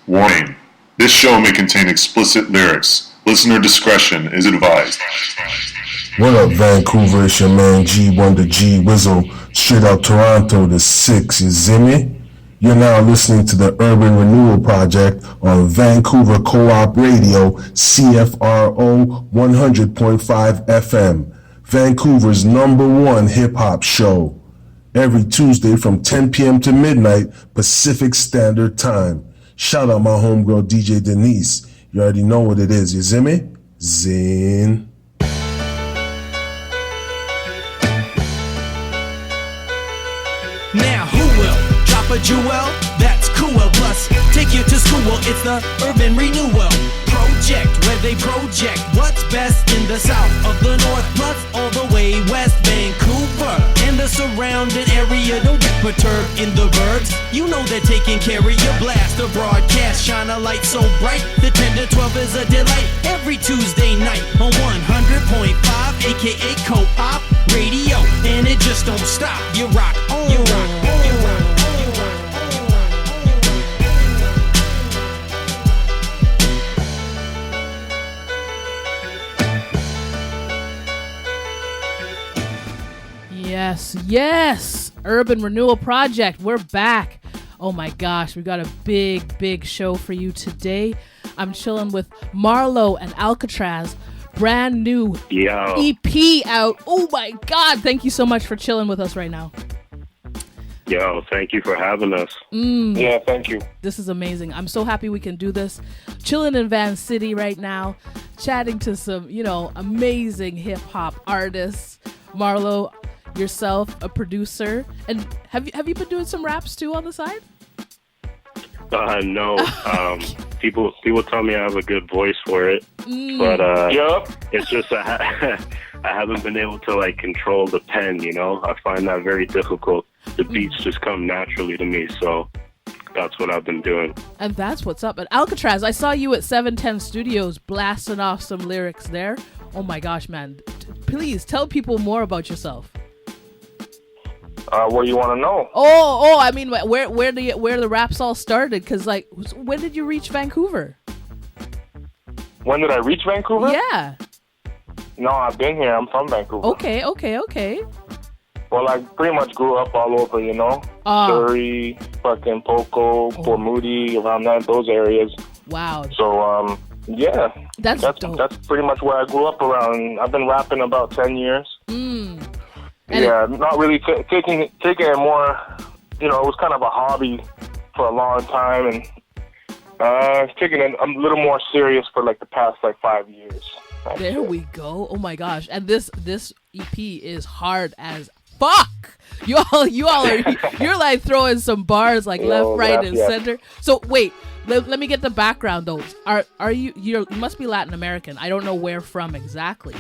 Warning. This show may contain explicit lyrics. Listener discretion is advised. What up, Vancouver? It's your man G1 to G Wizzle, straight out Toronto to 6, you see me? You're now listening to the Urban Renewal Project on Vancouver Co-op Radio, CFRO 100.5 FM, Vancouver's #1 hip-hop show. Every Tuesday from 10 p.m. to midnight Pacific Standard Time. Shout out my homegirl DJ Denise. You already know what it is, you see me? Zin. Now who will drop a jewel? That's cool. Plus take you to school. It's the Urban Renewal Project, where they project what's best in the south of the north, plus all the way west. Vancouver and the surrounding area. Don't get perturbed in the birds. You know they're taking care of your blast. The broadcast shine a light so bright. The 10 to 12 is a delight. Every Tuesday night on 100.5, aka Co-op Radio, and it just don't stop. You rock on. You rock on. You rock on. Yes, Urban Renewal Project, we're back. Oh my gosh, we got a big show for you today. I'm chilling with Marleau and Alcatraz, brand new EP out. Oh my God, thank you so much for chilling with us right now. Yo, thank you for having us. Yeah, thank you. This is amazing. I'm so happy we can do this. Chilling in Vancity right now, chatting to some, amazing hip hop artists. Marleau, yourself, a producer, and have you been doing some raps too on the side? No. People tell me I have a good voice for it, but it's just I haven't been able to control the pen. I find that very difficult. The beats just come naturally to me, so that's what I've been doing. And that's what's up. At Alcatraz, I saw you at 710 Studios blasting off some lyrics there. Oh my gosh, man! Please tell people more about yourself. What do you want to know? I mean, where the raps all started? Because when did you reach Vancouver? When did I reach Vancouver? Yeah. No, I've been here. I'm from Vancouver. Okay. Well, I pretty much grew up all over, Surrey, fucking Poco, Port Moody, around those areas. Wow. So, yeah. That's dope. That's pretty much where I grew up around. I've been rapping about 10 years. Yeah, not really taking it more, it was kind of a hobby for a long time, and taking it a little more serious for the past 5 years. There we go. Oh my gosh. And this EP is hard as fuck. You all you're throwing some bars left, right, and center. So wait, let me get the background though. Are you must be Latin American. I don't know where from exactly.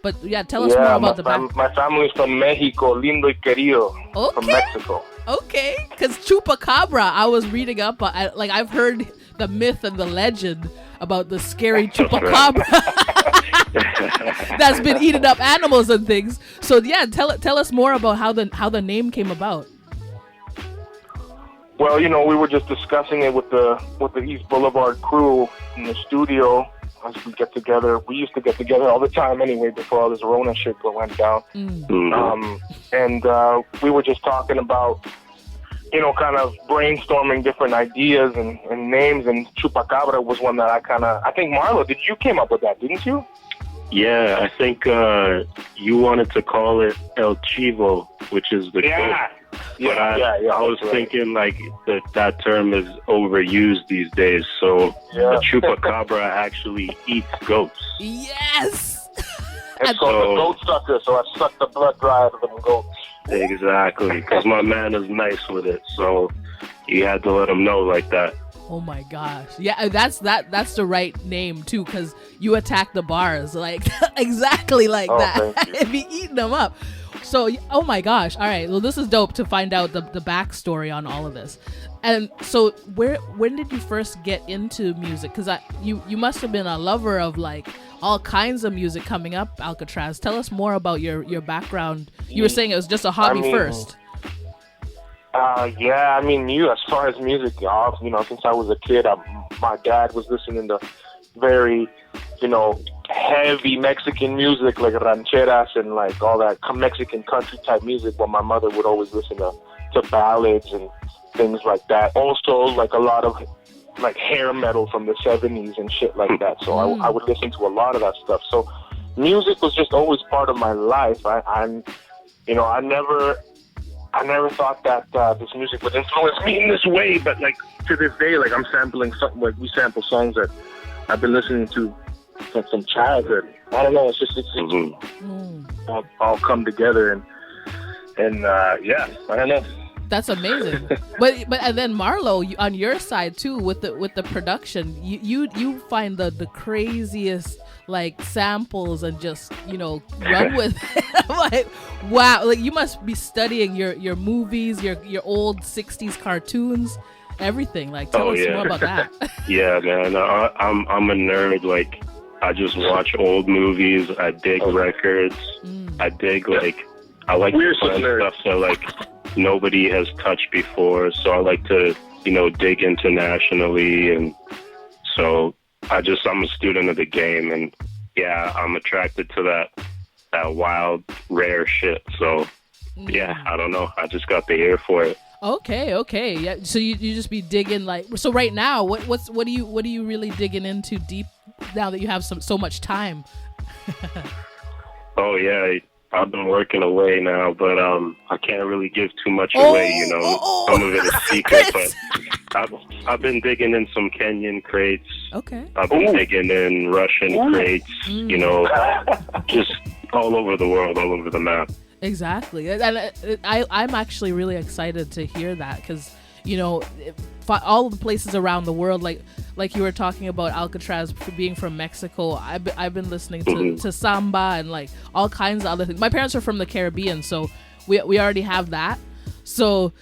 But yeah, tell us more about the background. My family's from Mexico, lindo y querido, from Mexico. Okay, because Chupacabra, I was reading up, I've heard the myth and the legend about the scary Chupacabra that's been eating up animals and things. So yeah, tell us more about how the name came about. Well, we were just discussing it with the East Boulevard crew in the studio. As we get together, we used to get together all the time anyway before all this Rona shit went down. And we were just talking about, kind of brainstorming different ideas and names, and Chupacabra was one that I think Marleau, you came up with that, didn't you? Yeah, I think you wanted to call it El Chivo, which is the goat. But I was thinking that term is overused these days. So the Chupacabra actually eats goats. Yes. It's called the goat sucker. So I sucked the blood dry out of them goats. Exactly, because my man is nice with it. So you had to let him know like that. Oh my gosh. Yeah, that's the right name too, because you attack the bars exactly like that and be eating them up. So, oh my gosh. All right. Well, this is dope to find out the backstory on all of this. And so when did you first get into music? Because you must have been a lover of all kinds of music coming up, Alcatraz. Tell us more about your background. You were saying it was just a hobby first. Yeah, I mean, as far as music, since I was a kid, my dad was listening to very, heavy Mexican music, like rancheras and like all that Mexican country type music, while my mother would always listen to ballads and things like that. Also, like a lot of like hair metal from the 70s and shit like that. So I would listen to a lot of that stuff. So music was just always part of my life. I never thought that this music would influence me in this way, but like to this day, like I'm sampling something, like we sample songs that I've been listening to from childhood. I don't know, it's all come together and yeah, I don't know. That's amazing. but and then Marleau, on your side too, with the production, you find the craziest like samples and just run with it. I'm like, wow, like you must be studying your movies, your old 60s cartoons, everything. Like tell us more about that. Yeah, man, I'm a nerd. Like I just watch old movies. I dig records. I dig I like to find stuff that like nobody has touched before. So I like to dig internationally, and so I'm a student of the game, and yeah, I'm attracted to that wild, rare shit. So yeah, I don't know. I just got the ear for it. Okay, yeah. So you just be digging so right now. What are you really digging into deep now that you have so much time? Oh yeah, I've been working away now, but I can't really give too much away. Some of it is secret, but I've been digging in some Kenyan crates. Okay. I've been digging in Russian crates. Just all over the world, all over the map. Exactly, and I'm actually really excited to hear that because all the places around the world, like you were talking about Alcatraz being from Mexico. I've been listening to samba and like all kinds of other things. My parents are from the Caribbean, so we already have that. So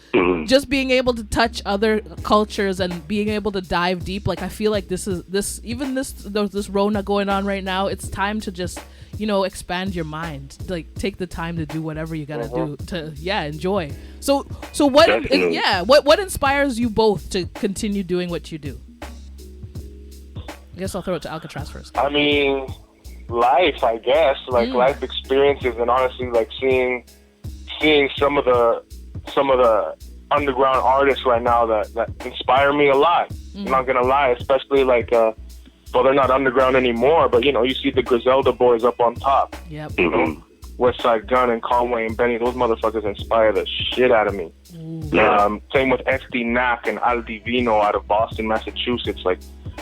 just being able to touch other cultures and being able to dive deep, like I feel like this Rona going on right now, it's time to just expand your mind, like take the time to do whatever you gotta do to enjoy. So what inspires you both to continue doing what you do? I guess I'll throw it to Alcatraz first. I mean, life, I guess, like life experiences, and honestly, like seeing some of the underground artists right now that inspire me a lot. I'm not gonna lie, especially like well, they're not underground anymore, but you see the Griselda boys up on top. Yep. West Side Gun and Conway and Benny, those motherfuckers inspire the shit out of me. Same with SD Knack and Al Divino out of Boston, Massachusetts. Like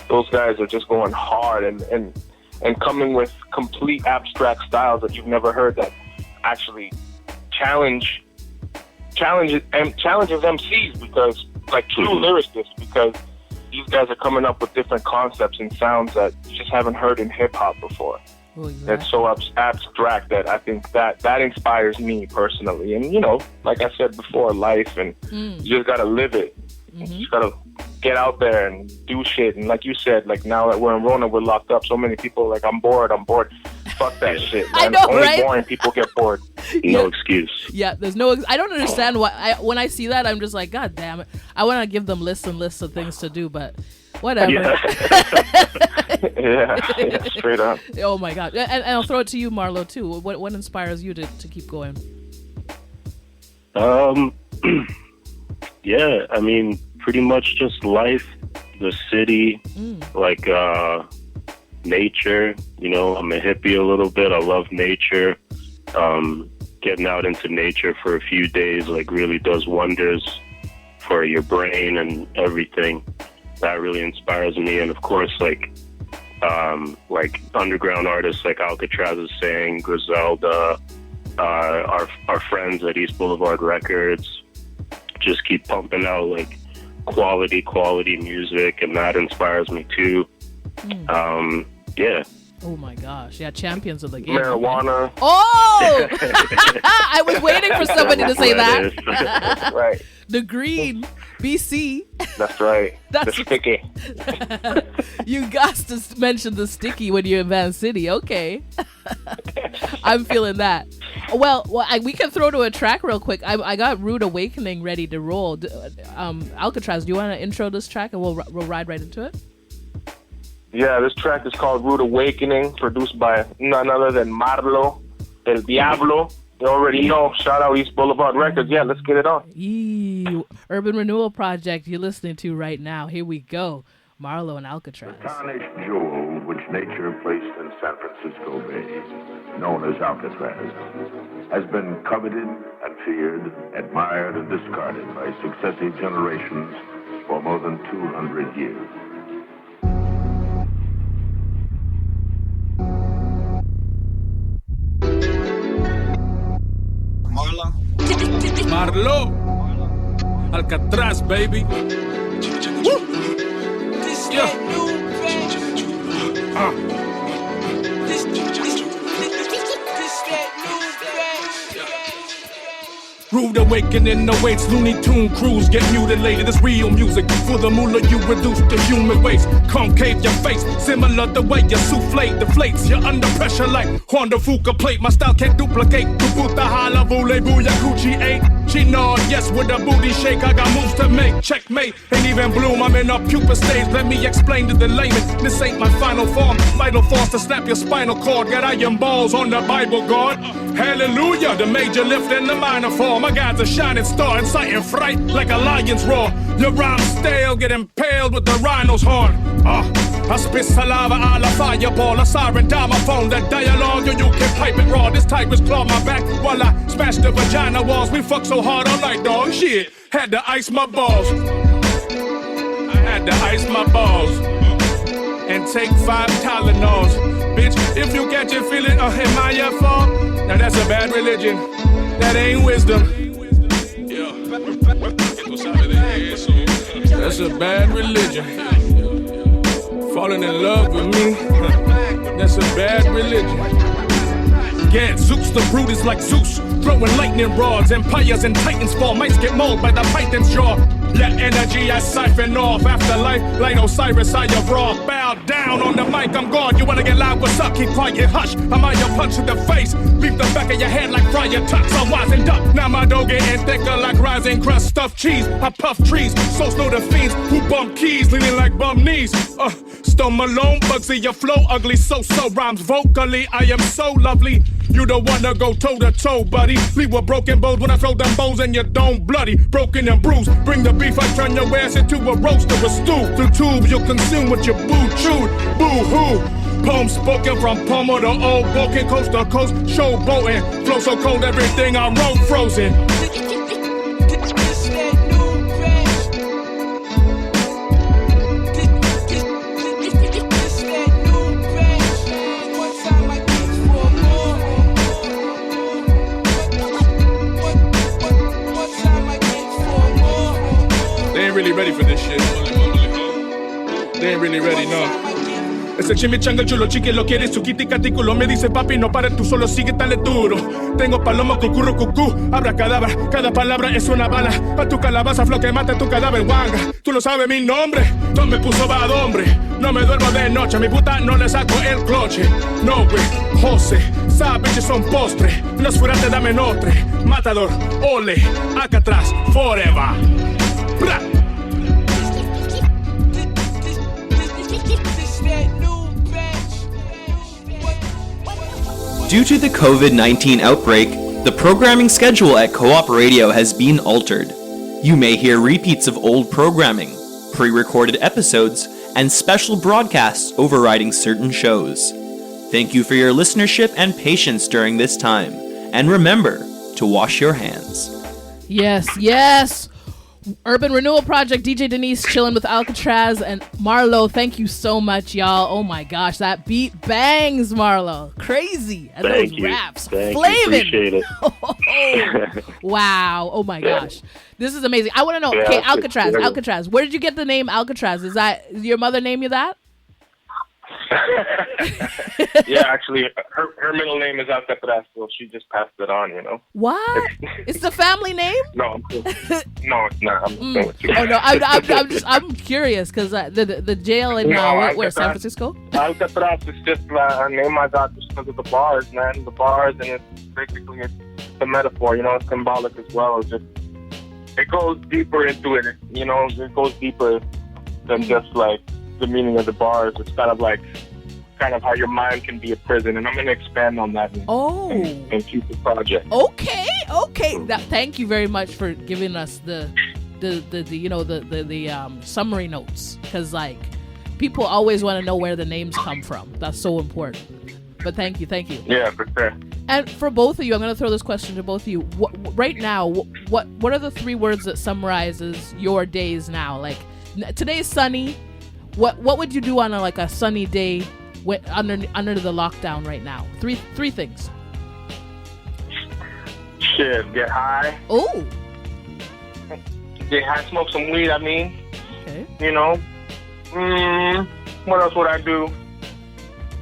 those guys are just going hard and coming with complete abstract styles that you've never heard, that actually challenges MCs, because like true lyricists, because these guys are coming up with different concepts and sounds that you just haven't heard in hip-hop before. Well, exactly. That's so abstract that I think that inspires me personally. And, like I said before, life, and you just got to live it. You just got to get out there and do shit. And like you said, like now that we're in Rona, we're locked up. So many people are like, I'm bored. Fuck that shit, man. I know, only right? Boring people get bored. No excuse. Yeah, there's no. I don't understand why. When I see that, I'm just like, God damn it! I want to give them lists and lists of things to do, but whatever. Yeah, straight up. Oh my God! And I'll throw it to you, Marleau, too. What inspires you to keep going? Yeah, I mean, pretty much just life, the city, like nature. I'm a hippie a little bit. I love nature. Getting out into nature for a few days like really does wonders for your brain and everything. That really inspires me. And of course, like underground artists like Alcatraz is saying, Griselda, our friends at East Boulevard Records just keep pumping out like quality music, and that inspires me too. Yeah. Oh my gosh. Yeah, champions of the game. Marijuana. Okay. Oh! I was waiting for somebody to say that. Right. The green. BC. That's right. That's the sticky. You got to mention the sticky when you're in Vancity. Okay. I'm feeling that. Well, we can throw to a track real quick. I got Rude Awakening ready to roll. Alcatraz, do you want to intro this track and we'll ride right into it? Yeah, this track is called Rude Awakening, produced by none other than Marleau, El Diablo. You already know. Shout out East Boulevard Records. Yeah, let's get it on. Urban Renewal Project you're listening to right now. Here we go. Marleau and Alcatraz. The tarnished jewel which nature placed in San Francisco Bay, known as Alcatraz, has been coveted and feared, admired and discarded by successive generations for more than 200 years. Marleau, Alcatraz, baby. Woo! Yeah. Rude awakening awaits, Looney Tune crews get mutilated. It's real music. For the moolah you reduce to human waste. Concave your face, similar the way your souffle deflates. You're under pressure like Honda Fuca plate. My style can't duplicate. Kubuta hala voulez-vous, Yakuchi 8. She nod, yes, with a booty shake. I got moves to make, checkmate. Ain't even bloom, I'm in a pupa stage. Let me explain to the layman. This ain't my final form. Vital force to snap your spinal cord. Got iron balls on the Bible God. Hallelujah, the major lift and the minor form. My God's a shining star, inciting fright like a lion's roar. Your rhyme stale, get impaled with the rhino's horn. I spit saliva a la fireball, a siren domophone. That dialogue, you can pipe it raw. This tigress claw my back while I smash the vagina walls. We fuck so hard all night, dog. Shit, had to ice my balls. I had to ice my balls and take 5 Tylenols. Bitch, if you catch it feeling, am I your fault? Now that's a bad religion. That ain't wisdom. Yeah. That's a bad religion. Falling in love with me. That's a bad religion. Yeah, Zeus the brute is like Zeus, throwing lightning rods. Empires and titans fall, mice get mauled by the python's jaw. Let energy I siphon off. Afterlife, like Osiris, I have raw. Bow down on the mic, I'm God. You wanna get loud, what's up? Keep quiet, hush. I might your punch in the face. Beat the back of your head like fryer tucks. I'm wisened up. Now my dough getting thicker like rising crust stuffed cheese. I puff trees, so slow the fiends who bump keys, leaning like bum knees. Stone Malone, Bugsy, your flow ugly. So rhymes vocally, I am so lovely. You don't wanna go toe to toe, buddy. Leave with broken bones when I throw them bones in your dome bloody. Broken and bruised. Bring the beef, I turn your ass into a roast or a stew. Through tube, you'll consume what you boo chewed. Boo hoo. Poem spoken from Pomo to Old Broken, coast to coast, showboating. Flow so cold, everything I wrote frozen. Really ready for this shit. They ain't really ready, no. Ese chimichanga chulo chiqui lo quiere su kiti catículo. Me dice papi no pares tú solo sigue dale duro. Tengo palomo cucurru cucú. Abra cadabra, cada palabra es una bala. Pa' tu calabaza flo que mata tu cadáver wanga. Tú no sabes mi nombre, no me puso bad hombre. No me duermo de noche, a mi puta no le saco el cloche. No güey, José, sabes que son postre. Los fuera te dame notre. Matador, ole, Alcatraz, forever. Bra. Due to the COVID-19 outbreak, the programming schedule at Co-op Radio has been altered. You may hear repeats of old programming, pre-recorded episodes, and special broadcasts overriding certain shows. Thank you for your listenership and patience during this time. And remember to wash your hands. Yes. Urban Renewal Project, DJ Denise chilling with Alcatraz and Marleau. Thank you so much, y'all. Oh my gosh, that beat bangs, Marleau. Crazy. And Thank those you. raps Thank flavin'. You. Appreciate it. Wow. Oh my gosh. This is amazing. I want to know, Yeah, okay, Alcatraz, where did you get the name Alcatraz? Is that your mother named you that? Yeah, actually, her middle name is Alcatraz, so she just passed it on, you know. What? It's the family name? No, no, it's not. I'm just with you. Oh no, I'm curious because the jail in where San Francisco? Alcatraz is just a name I got just because of the bars, man. The bars, and it's basically a metaphor, you know, it's symbolic as well. It goes deeper into it, you know. It goes deeper than just like the meaning of the bars. It's kind of how your mind can be a prison, and I'm going to expand on that in future projects. Okay. Thank you very much for giving us the summary notes, because like people always want to know where the names come from. That's so important. But thank you. Yeah, for sure. And for both of you, I'm going to throw this question to both of you. Right now, what are the 3 words that summarizes your days now? Like today's sunny. What would you do on a sunny day under the lockdown right now? Three things. Shit, get high. Oh. Get high, smoke some weed. I mean, okay. You know. What else would I do?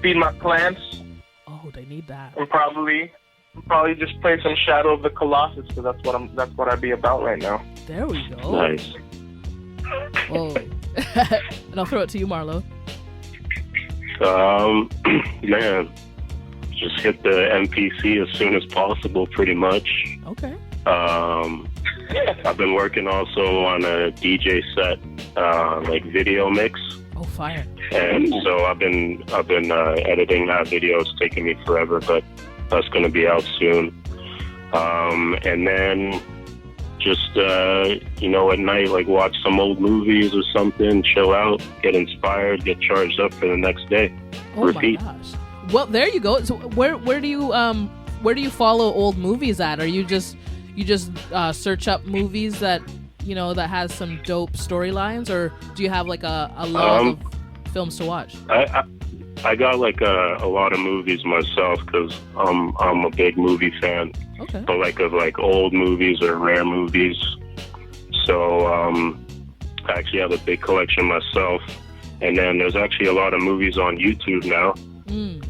Feed my plants. Oh, they need that. And probably just play some Shadow of the Colossus, because that's what I'd be about right now. There we go. Nice. Oh. And I'll throw it to you, Marleau. Man, just hit the MPC as soon as possible, pretty much. Okay. I've been working also on a DJ set, like video mix. Oh, fire! And so I've been editing that video. It's taking me forever, but that's going to be out soon. And then just at night, like watch some old movies or something, chill out, get inspired, get charged up for the next day. Oh Repeat. My gosh! Well, there you go. So where do you follow old movies at? Are you just search up movies that that has some dope storylines, or do you have like a log of films to watch? I got like a lot of movies myself, because I'm a big movie fan. Okay. But like old movies or rare movies. So I actually have a big collection myself. And then there's actually a lot of movies on YouTube now,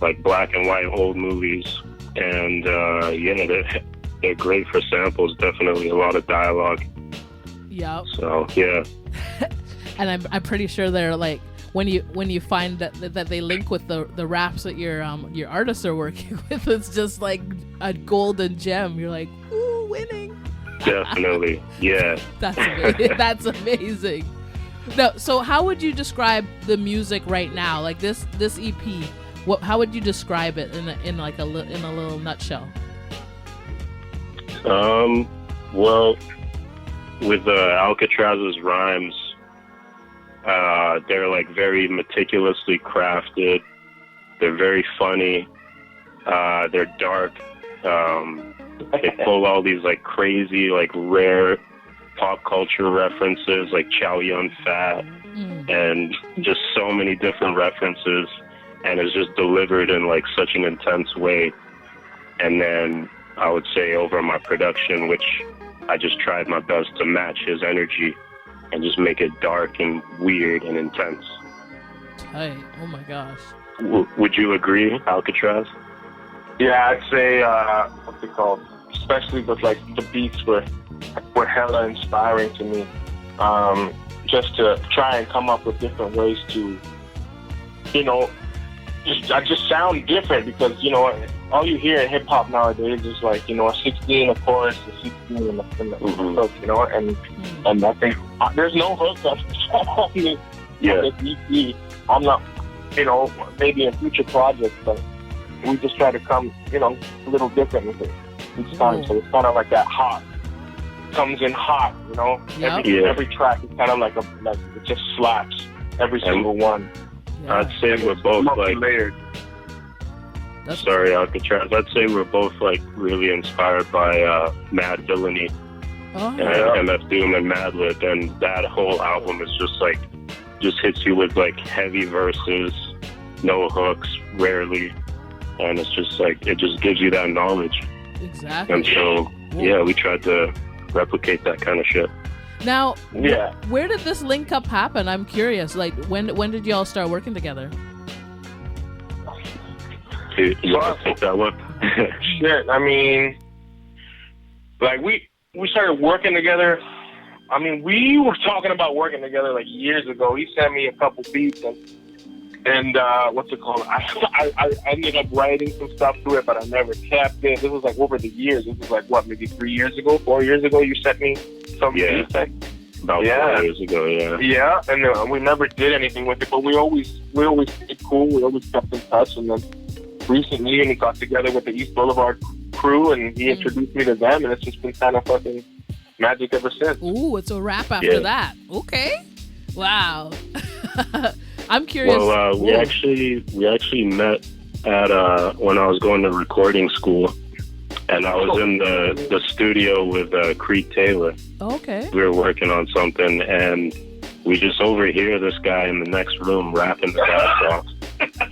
like black and white old movies. And they're great for samples. Definitely a lot of dialogue. Yeah. So yeah. And I'm pretty sure they're like, when you find that they link with the raps that your artists are working with, it's just like a golden gem. You're like, ooh, winning. Definitely, yeah. That's amazing. That's amazing. No, so how would you describe the music right now? Like this EP, how would you describe it in a little nutshell? Well, with Alcatraz's rhymes, they're like very meticulously crafted. They're very funny. They're dark. They pull all these like crazy, like rare pop culture references, like Chow Yun Fat, and just so many different references. And it's just delivered in like such an intense way. And then I would say over my production, which I just tried my best to match his energy and just make it dark and weird and intense. Tight. Oh my gosh. Would you agree, Alcatraz? Yeah, I'd say what's it called? Especially with like the beats were hella inspiring to me. Just to try and come up with different ways to, I just sound different, because all you hear in hip hop nowadays is like a 16, of course, a 16 in the hook, and I think there's no hook on this EP. I'm not, maybe in future projects, but we just try to come, a little different with it each time. So it's kind of like that hot, comes in hot, Yep. Every track is kind of like it just slaps every single one. Yeah. I'd say we're both like layered. Sorry, Alcatraz. I'd say we're both like really inspired by Mad Villainy and MF Doom and Madlib, and that whole album is just hits you with like heavy verses, no hooks, rarely, and it's just like it just gives you that knowledge. Exactly. And so we tried to replicate that kind of shit. Now, where did this link up happen? I'm curious. Like, when did y'all start working together? You want to take that one? Shit, I mean, like we started working together. I mean, we were talking about working together like years ago. He sent me a couple beats and what's it called? I ended up writing some stuff to it, but I never kept it. This was like over the years. This was like what, maybe 4 years ago. You sent me some beats. About 4 years ago, Yeah, and we never did anything with it, but we always stayed cool. We always kept in touch, and then recently, we got together with the East Boulevard crew, and he introduced me to them, and it's just been kind of fucking magic ever since. Ooh, it's a wrap after that. Okay, wow. I'm curious. Well, we actually met at when I was going to recording school. And I was in the studio with Creed Taylor. Okay. We were working on something, and we just overhear this guy in the next room rapping the ass off.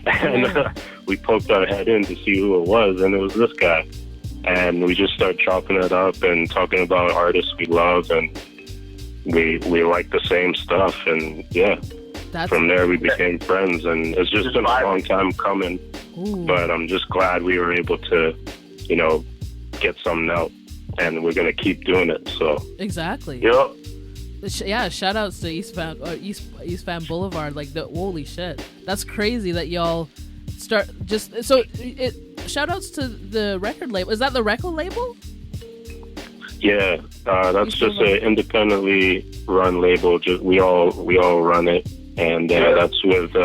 And we poked our head in to see who it was, and it was this guy. And we just started chopping it up and talking about artists we love, and we like the same stuff. And from there we became friends, and it's just been a long time coming. Ooh. But I'm just glad we were able to, get something out, and we're gonna keep doing it. So exactly. Yep. Yeah. Shout outs to East Van Boulevard. Like holy shit, that's crazy that y'all start just so. Shout outs to the record label. Is that the record label? Yeah, that's just an independently run label. Just we all run it, and that's with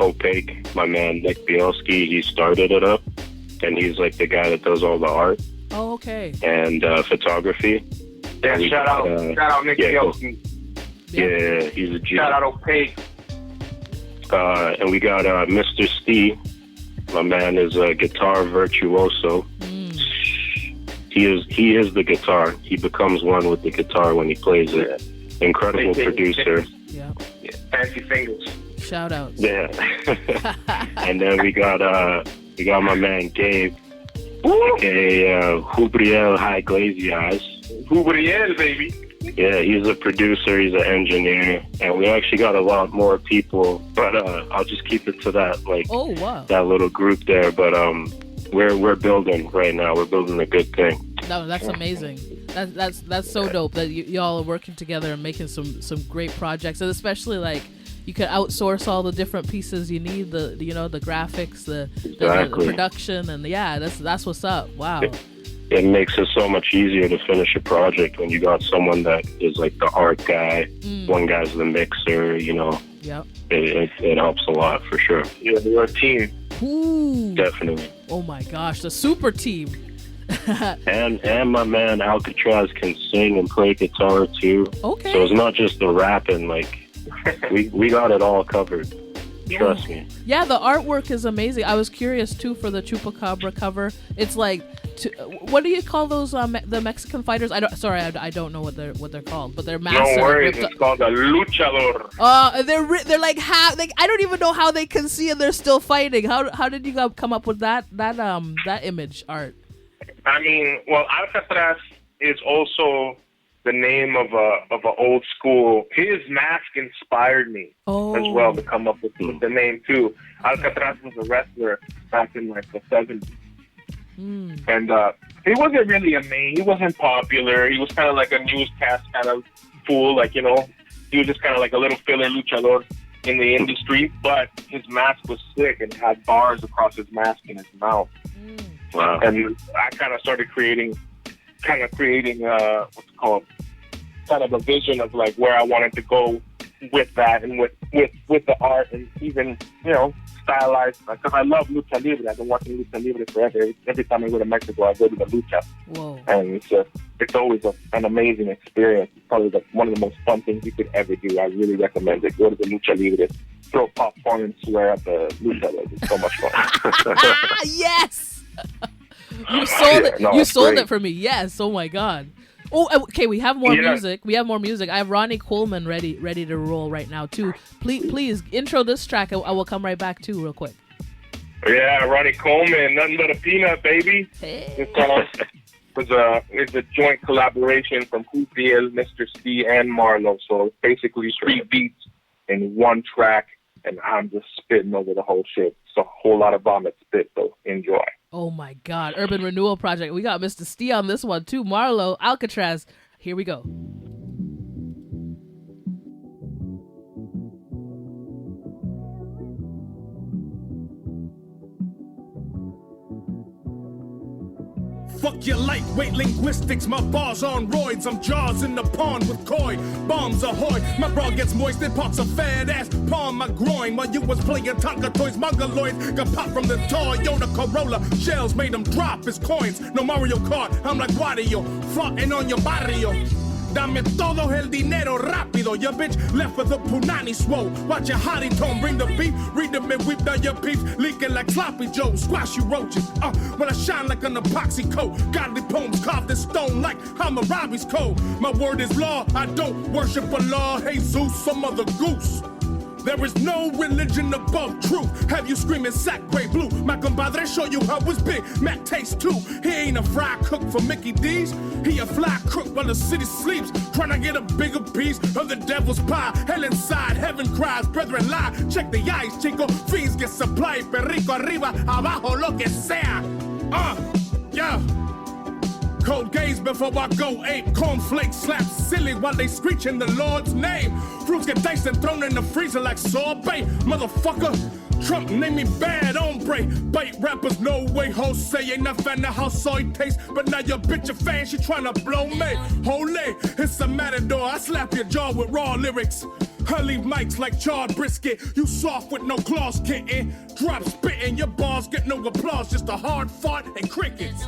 Opaque, my man Nick Bielski. He started it up. And he's like the guy that does all the art. Oh, okay. And photography. Yeah, shout out Nick Bielski. Yeah, he's a G. Shout out Opaque. And we got Mr. Steve. My man is a guitar virtuoso. He is the guitar. He becomes one with the guitar when he plays it. Incredible producer. Yeah. Fancy fingers. Shout outs. Yeah. And then we got my man Gabe, aka Jubriel High Glaziers. Jubriel, baby. Yeah, he's a producer, he's an engineer, and we actually got a lot more people, but I'll just keep it to that, that little group there. But we're building right now. We're building a good thing. No, that's amazing. That's so dope that y'all are working together and making some great projects, and especially like. You could outsource all the different pieces you need, the graphics, the production, and that's what's up. Wow. It makes it so much easier to finish a project when you got someone that is like the art guy, one guy's the mixer, Yep. It helps a lot for sure. Yeah, we're a team. Ooh. Definitely. Oh my gosh, the super team. and my man Alcatraz can sing and play guitar too. Okay. So it's not just the rapping, like we got it all covered. Trust me. Yeah, the artwork is amazing. I was curious too for the Chupacabra cover. It's like, what do you call those? The Mexican fighters? I don't know what they're called, but they're massive. No worries, it's called a luchador. They're like I don't even know how they can see and they're still fighting. How did you come up with that image art? I mean, well, Alcatraz is also the name of a old school. His mask inspired me as well to come up with the name too. Alcatraz was a wrestler back in like the 70s. And he wasn't really a name. He wasn't popular. He was kind of like a newscast kind of fool. Like, he was just kind of like a little filler luchador in the industry. But his mask was sick and had bars across his mask in his mouth. Wow. And I kind of started creating what's it called, kind of a vision of like where I wanted to go with that and with the art, and even stylized, because I love lucha libre. I've been watching lucha libre forever. Every time I go to Mexico, I go to the lucha. Whoa. And it's always an amazing experience. It's probably one of the most fun things you could ever do. I really recommend it. Go to the lucha libre, throw popcorn and swear at the lucha. It's so much fun. Yes. You sold it. No, you sold great. it for me. Yes. Oh my God. Oh, okay. We have more music. We have more music. I have Ronnie Coleman ready to roll right now too. Please intro this track. I will come right back too, real quick. Yeah, Ronnie Coleman, nothing but a peanut, baby. Hey. It's a joint collaboration from Jubriel, Mr. C, and Marleau. So it's basically 3 beats in 1 track. and I'm just spitting over the whole shit. It's a whole lot of vomit spit, though. Enjoy. Oh my God. Urban Renewal Project. We got Mr. Stee on this one too. Marleau, Alcatraz. Here we go. Fuck your lightweight linguistics, my bars on roids. I'm jaws in the pond with koi, bombs ahoy. My bra gets moist, it pops a fat ass palm my groin. While you was playing Tonka toys, mongoloids got popped from the Toyota Corolla. Shells made them drop as coins. No Mario Kart, I'm like Wario, frontin' on your barrio. Dame todo el dinero rápido. Your bitch left with a punani swole. Watch your hottie tone, bring the beef. Read them and whip down your peeps. Leaking like sloppy joe. Squash you roaches. When I shine like an epoxy coat. Godly poems carved in stone like Hammurabi's code. My word is law. I don't worship a law. Hey Zeus, some other goose. There is no religion above truth. Have you screaming sack gray blue? My compadre show you how it's big. Mac tastes too. He ain't a fry cook for Mickey D's. He a fly crook while the city sleeps. Trying to get a bigger piece of the devil's pie. Hell inside, heaven cries, brethren lie. Check the eyes, chico. Fiends get supplied. Perico arriba, abajo, lo que sea. Yeah. Cold gaze before I go ape. Cornflakes slap silly while they screech in the Lord's name. Fruits get diced and thrown in the freezer like sorbet. Motherfucker, Trump named me bad hombre. Bite rappers, no way. Jose ain't a fan of how soy tastes. But now your bitch a fan, she tryna blow me. Holy, it's a matador. I slap your jaw with raw lyrics. I leave mics like charred brisket. You soft with no claws, kitten. Drop spitting, your bars get no applause. Just a hard fart and crickets.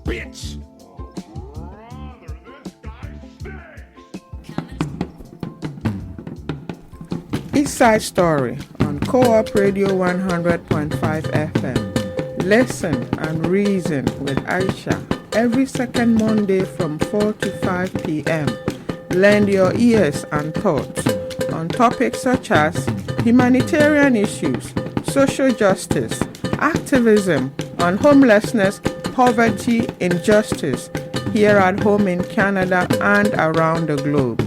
Bitch. East Side Story on Co-op Radio 100.5 FM. Listen and reason with Aisha every second Monday from 4 to 5 p.m. Lend your ears and thoughts on topics such as humanitarian issues, social justice, activism on homelessness, poverty, injustice here at home in Canada and around the globe.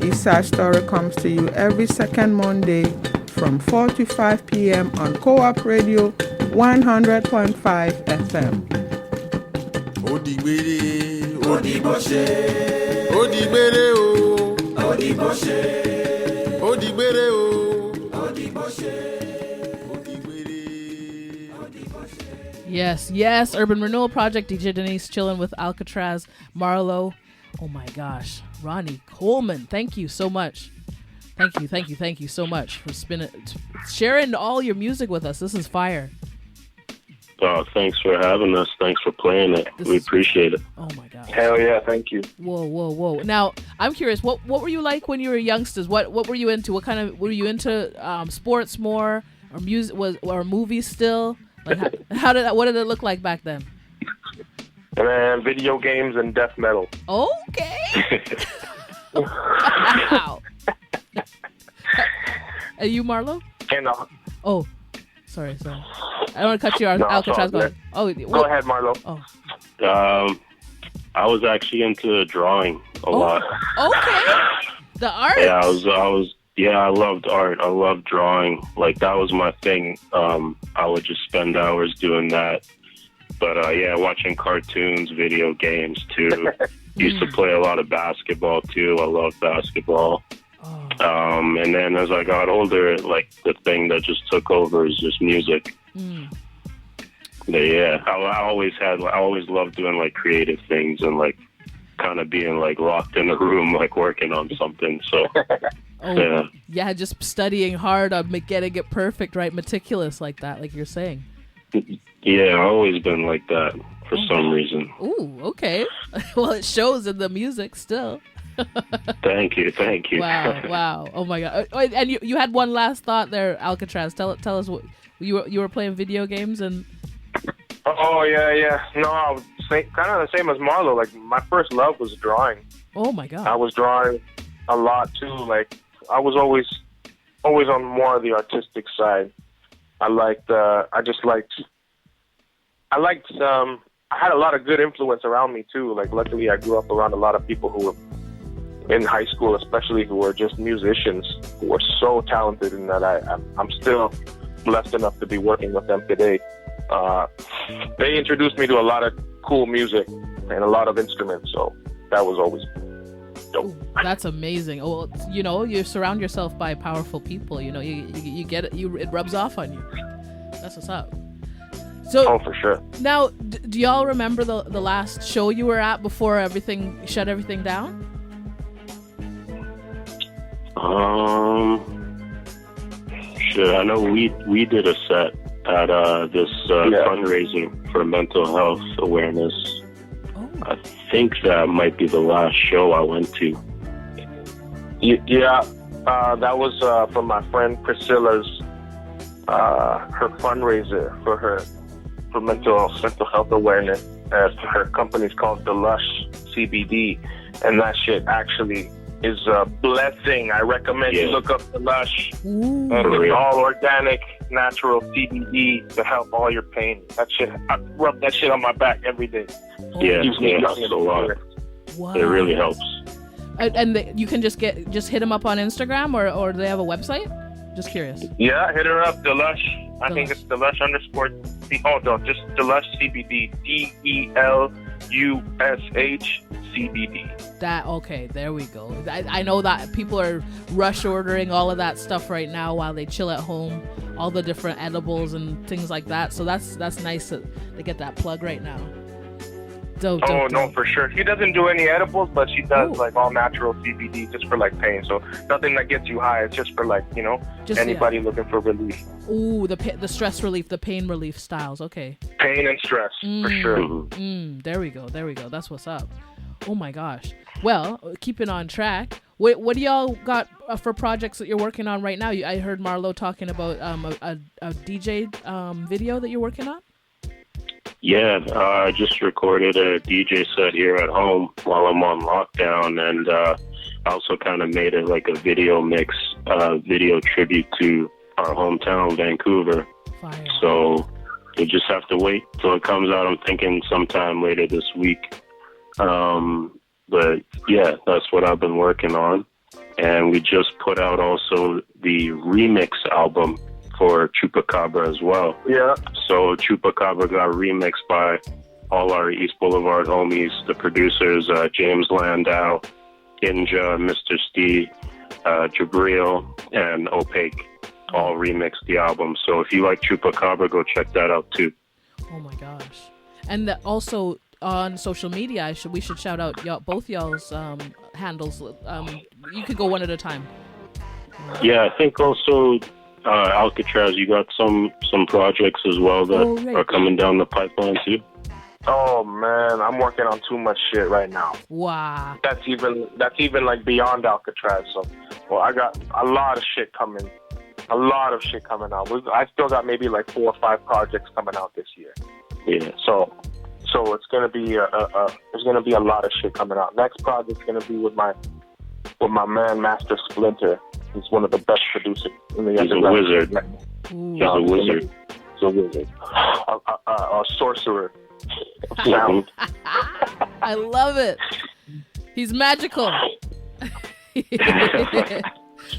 East Side Story comes to you every second Monday from 4 to 5 p.m. on Co-op Radio 100.5 FM. Odigbere, Odiboshe, Odigbere o, Odiboshe, Odigbere o, Odiboshe. Yes, Urban Renewal Project, DJ Denise chilling with Alcatraz, Marleau. Oh my gosh, Ronnie Coleman, thank you so much. Thank you so much for sharing all your music with us. This is fire. Thanks for having us. Thanks for playing it. We appreciate it. Oh my gosh. Hell yeah, thank you. Whoa. Now, I'm curious, what were you like when you were youngsters? What were you into? What kind of, were you into sports more, or music, or movies still? Like what did it look like back then? And video games and death metal. Okay. Wow. Are you Marleau? And oh, sorry. I don't want to cut you off. No, Alcatraz. Go ahead, Marleau. Oh. I was actually into drawing a lot. Okay. The art. Yeah, I loved art. I loved drawing. Like, that was my thing. I would just spend hours doing that. But watching cartoons, video games too. Used to play a lot of basketball too. I love basketball. And then as I got older, like, the thing that just took over is just music. But yeah, I always loved doing like creative things and like kind of being like locked in a room, like working on something. So yeah, just studying hard on getting it perfect, right? Meticulous like that, like you're saying. Yeah, I've always been like that for some reason. Ooh, okay. Well, it shows in the music still. Thank you. Wow. Oh my God. And you had one last thought there, Alcatraz. Tell us what you were playing video games and. Oh yeah. No, I was kind of the same as Marleau. Like, my first love was drawing. Oh my God. I was drawing a lot too. Like, I was always on more of the artistic side. I had a lot of good influence around me too. Like, luckily I grew up around a lot of people who were in high school, especially who were just musicians, who were so talented, and that I'm still blessed enough to be working with them today. They introduced me to a lot of cool music and a lot of instruments, so that was always dope. That's amazing. Well, you know, you surround yourself by powerful people. You know, you get it. It rubs off on you. That's what's up. So, for sure. Now, do y'all remember the last show you were at before everything shut everything down? Shit, I know we did a set at this fundraiser for mental health awareness. Oh. I think that might be the last show I went to. Yeah, that was for my friend Priscilla's her fundraiser for mental health awareness. Her company's called The Lush CBD, and that shit actually is a blessing. I recommend you look up The Lush. It's all organic, natural CBD to help all your pain. That shit, I rub that shit on my back every day. It Wow. It really helps. And you can just hit them up on Instagram, or do they have a website? Just curious. Yeah, hit her up, The Lush. I think it's The Lush _ just The Lush CBD. DELUSH CBD. Okay, there we go. I know that people are rush ordering all of that stuff right now while they chill at home, all the different edibles and things like that. So that's nice that they get that plug right now. Dope. No, for sure. She doesn't do any edibles, but she does like all natural CBD just for like pain. So nothing that gets you high. It's just for like, you know, anybody looking for relief. Ooh, the stress relief, the pain relief styles. Okay. Pain and stress, for sure. There we go. That's what's up. Oh my gosh. Well, keeping on track. What do y'all got for projects that you're working on right now? I heard Marleau talking about a DJ video that you're working on. Yeah, I just recorded a DJ set here at home while I'm on lockdown, and I also kind of made it like a video mix, video tribute to our hometown, Vancouver. Fire. So you just have to wait till it comes out. I'm thinking sometime later this week. But yeah, that's what I've been working on. And we just put out also the remix album for Chupacabra as well. Yeah. So Chupacabra got remixed by all our East Boulevard homies, the producers, James Landau, Inja, Mr. Steve, Jabril, and Opaque, all remixed the album. So if you like Chupacabra, go check that out too. Oh my gosh. And also on social media, we should shout out both y'all's handles. You could go one at a time. Yeah, I think also Alcatraz, you got some projects as well that are coming down the pipeline too. Oh man, I'm working on too much shit right now. Wow. That's even like beyond Alcatraz. So, well, I got a lot of shit coming. A lot of shit coming out. I still got maybe like 4 or 5 projects coming out this year. Yeah. So it's gonna be there's gonna be a lot of shit coming out. Next project's gonna be with my man Master Splinter. He's one of the best producers in the He's a wizard. Ooh. He's a wizard. He's a wizard. A sorcerer. Sound. I love it. He's magical.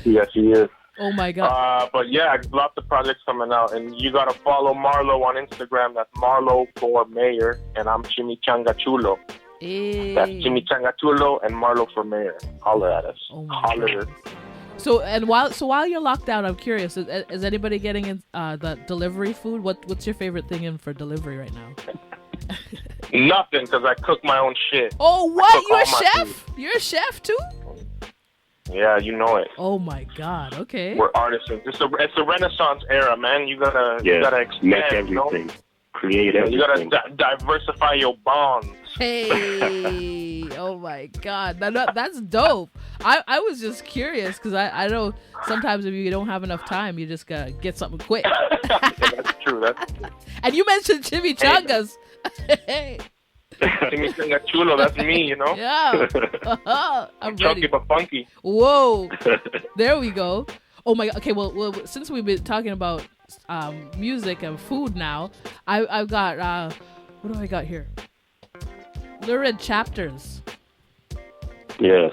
Yes, he is. Oh my god. But yeah, lots of projects coming out, and you gotta follow Marleau on Instagram. That's Marleau for Mayor, and I'm Chimichanga Chulo. Hey. That's Chimichanga Chulo and Marleau for Mayor. Holler at us. Oh my Holler. So while you're locked down, I'm curious. Is anybody getting in the delivery food? What's your favorite thing in for delivery right now? Nothing, because I cook my own shit. Oh, what? You're a chef? You're a chef too? Yeah, you know it. Oh my god. Okay. We're artisans. It's a Renaissance era, man. You gotta expand, make everything. You know? Create everything. You gotta diversify your bonds. Hey, oh my god, that's dope. I was just curious because I know sometimes if you don't have enough time, you just gotta get something quick. Yeah, that's true. And you mentioned chimichangas. Hey. Chimichanga Chulo, that's me, you know? Yeah. I'm chunky ready. but funky. Whoa. There we go. Oh my god. Okay, well, since we've been talking about music and food now, I've got what do I got here? Lurid Chapters. Yes.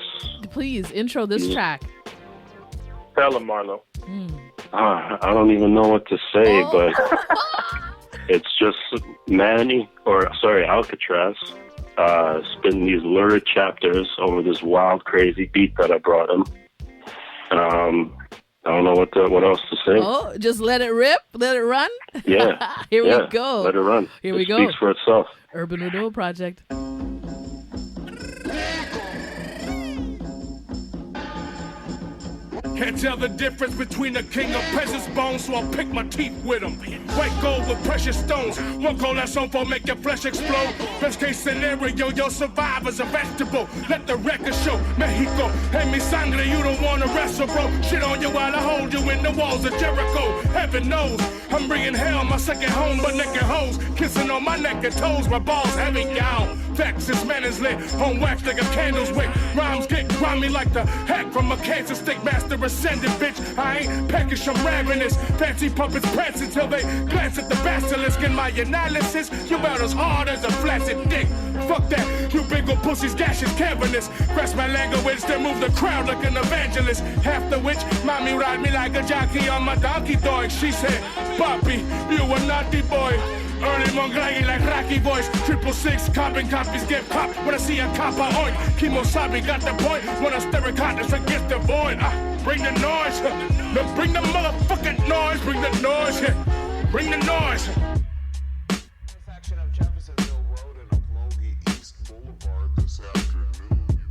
please intro this track. Tell him, Marleau. I don't even know what to say, but it's just Alcatraz, spinning these lurid chapters over this wild, crazy beat that I brought him. I don't know what else to say. Oh, just let it rip, let it run. Yeah. Here we go. Let it run. Here we go. Speaks for itself. Urban Renewal Project. Can't tell the difference between a king of peasant's bones, so I'll pick my teeth with them. White gold with precious stones. One cold that's on for make your flesh explode. Best case scenario, you'll survive as a vegetable. Let the record show. Mexico, hey mi sangre, you don't wanna wrestle, bro. Shit on you while I hold you in the walls of Jericho. Heaven knows, I'm bringing hell, my second home, but naked hoes. Kissing on my neck and toes, my balls heavy down. Facts, this man is lit, on wax like a candle's wick. Rhymes get grimy like the hack from a cancer stick. Master ascended, bitch. I ain't peckish, I'm ravenous. Fancy puppets prance until they glance at the basilisk. In my analysis, you about as hard as a flaccid dick. Fuck that, you big ol' pussies, gaseous, cavernous. Grasp my language, then move the crowd like an evangelist. Half the witch, mommy ride me like a jockey on my donkey dog. She said, Papi, you a naughty boy. Early Mongraggy like Rocky voice. 666, carbon copies get popped when I see a cop I oink. Kimosabi got the point when I stare at contest against the void. Bring the noise, no, bring the motherfucking noise, bring the noise, bring the noise. Intersection of Jeffersonville Road and Oakmulgee East Boulevard this afternoon.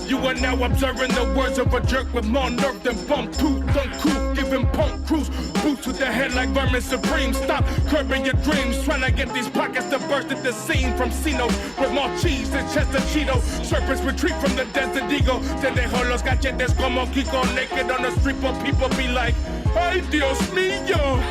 You are now observing the words of a jerk with more nerve than bump tooth. Uncool, giving punk crews boots with their head like vermin supreme. Stop curbing your dreams, trying to get these pockets to burst at the seam from Cinos with more cheese than Chester Cheeto. Serpents retreat from the desert eagle. Then they hold los cachetes como Kiko naked on the street, but people be like, ay Dios mío.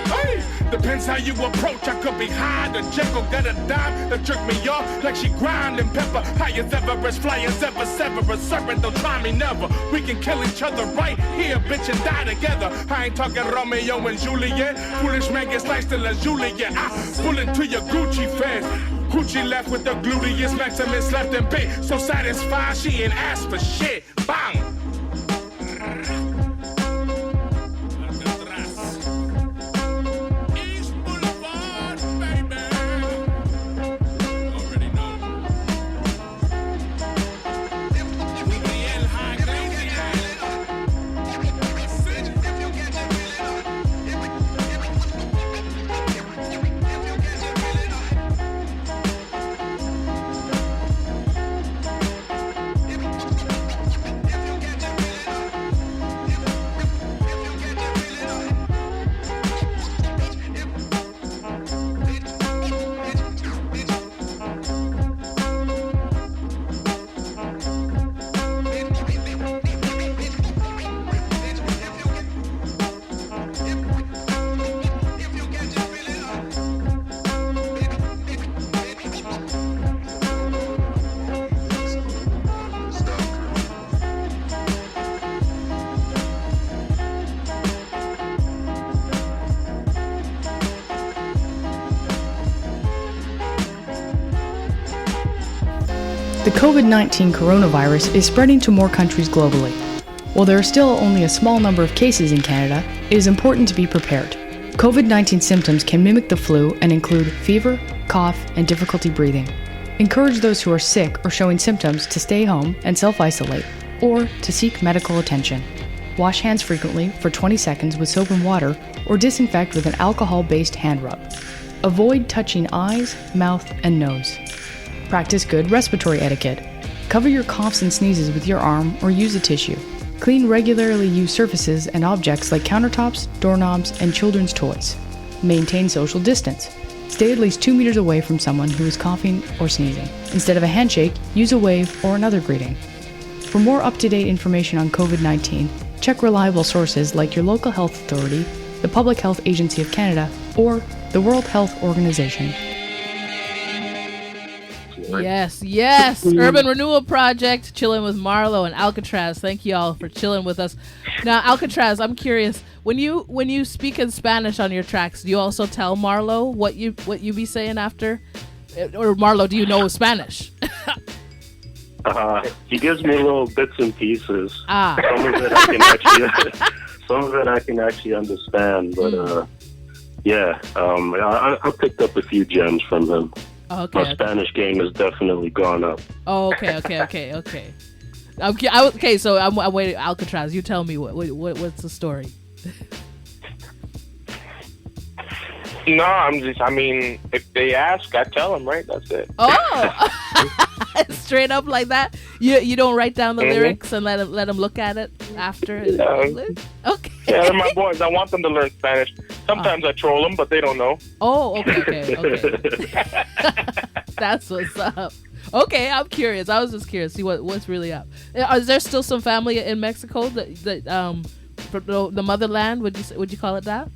Hey, depends how you approach. I could be high, the Jekyll got a dime that jerk me off like she grinding pepper. High as ever, as fly as ever, sever a serpent, don't try me never. We can kill each other right here, bitch, and die together. I ain't talking Romeo and Juliet. Foolish man gets sliced till a Juliet. I pull into your Gucci fans. Gucci left with the gluteus maximus left in bed. So satisfied, she ain't asked for shit. Bang! The COVID-19 coronavirus is spreading to more countries globally. While there are still only a small number of cases in Canada, it is important to be prepared. COVID-19 symptoms can mimic the flu and include fever, cough, and difficulty breathing. Encourage those who are sick or showing symptoms to stay home and self-isolate, or to seek medical attention. Wash hands frequently for 20 seconds with soap and water, or disinfect with an alcohol-based hand rub. Avoid touching eyes, mouth, and nose. Practice good respiratory etiquette. Cover your coughs and sneezes with your arm or use a tissue. Clean regularly used surfaces and objects like countertops, doorknobs, and children's toys. Maintain social distance. Stay at least 2 meters away from someone who is coughing or sneezing. Instead of a handshake, use a wave or another greeting. For more up-to-date information on COVID-19, check reliable sources like your local health authority, the Public Health Agency of Canada, or the World Health Organization. Yes. Urban Renewal Project, chilling with Marleau and Alcatraz. Thank you all for chilling with us. Now, Alcatraz, I'm curious, when you speak in Spanish on your tracks, do you also tell Marleau what you be saying after? Or Marleau, do you know Spanish? He gives me little bits and pieces. Ah. Some of it I can actually understand, but I picked up a few gems from him. Okay. My Spanish game has definitely gone up. Oh, okay. Okay, so I'm waiting. Alcatraz, you tell me what's the story? No, if they ask, I tell them, right? That's it. Oh, straight up like that. You don't write down the lyrics and let them look at it after. Okay. Yeah, they're my boys. I want them to learn Spanish. Sometimes I troll them, but they don't know. Oh, okay. That's what's up. Okay, I'm curious. I was just curious, see what's really up. Is there still some family in Mexico that the motherland? Would you call it that?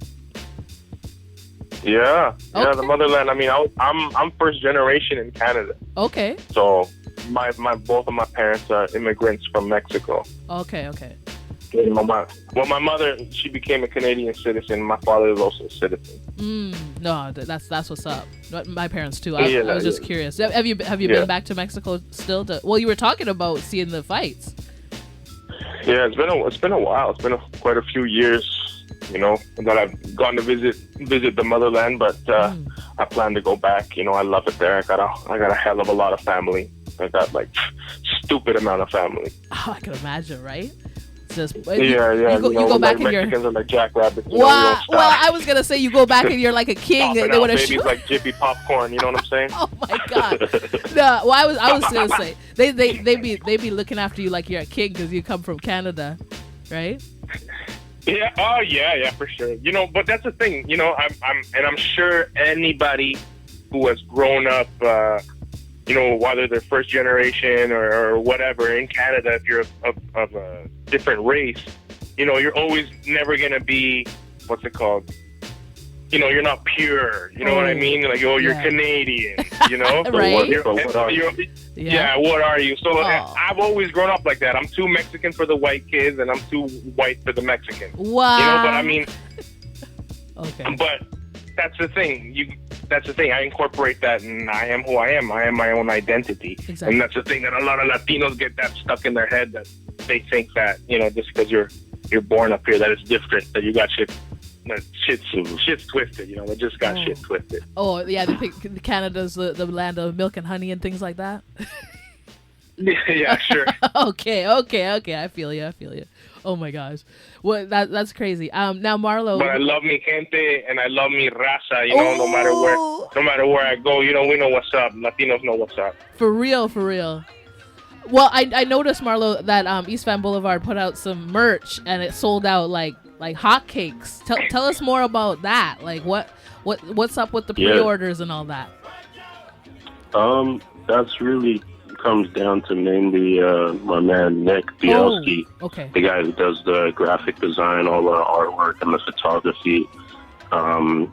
Yeah, Okay. The motherland. I'm first generation in Canada. Okay. So both of my parents are immigrants from Mexico. Okay. My mother, she became a Canadian citizen. My father is also a citizen. No, that's what's up. My parents too. I was just curious. Have you been back to Mexico still? Well, you were talking about seeing the fights. Yeah, it's been a while. It's been quite a few years, that I've gone to visit the motherland. But I plan to go back. I love it there. I got a hell of a lot of family. I got stupid amount of family. Oh, I can imagine, right? Just you go back and you're Mexicans are like jackrabbits. Well, I was gonna say you go back and you're like a king. Popping They would have babies like Jiffy popcorn. You know what I'm saying? Oh my god! No, well, I was gonna say they be looking after you like you're a king because you come from Canada, right? Yeah. Oh yeah, for sure. But that's the thing. I'm sure anybody who has grown up, whether they're first generation or whatever in Canada, if you're of a different race, you're always never gonna be, what's it called? You're not pure. You know what I mean? Like, you're Canadian. Right. What are you? Yeah, what are you? So I've always grown up like that. I'm too Mexican for the white kids, and I'm too white for the Mexicans. Wow. Okay. But that's the thing. I incorporate that, and I am who I am. I am my own identity. Exactly. And that's the thing that a lot of Latinos get that stuck in their head, that they think that, just because you're born up here, that it's different, that you got shit's twisted, they just got shit twisted. Oh yeah, they think Canada's the land of milk and honey and things like that. Yeah, sure. Okay. I feel you. Oh my gosh, well that's crazy. Now Marleau. But I love me gente and I love me raza. No matter where I go, we know what's up. Latinos know what's up. For real. Well, I noticed, Marleau, that East Van Boulevard put out some merch and it sold out like hotcakes. Tell us more about that. Like what's up with the pre-orders and all that? That's really comes down to mainly my man Nick Bielski, the guy who does the graphic design, all the artwork, and the photography.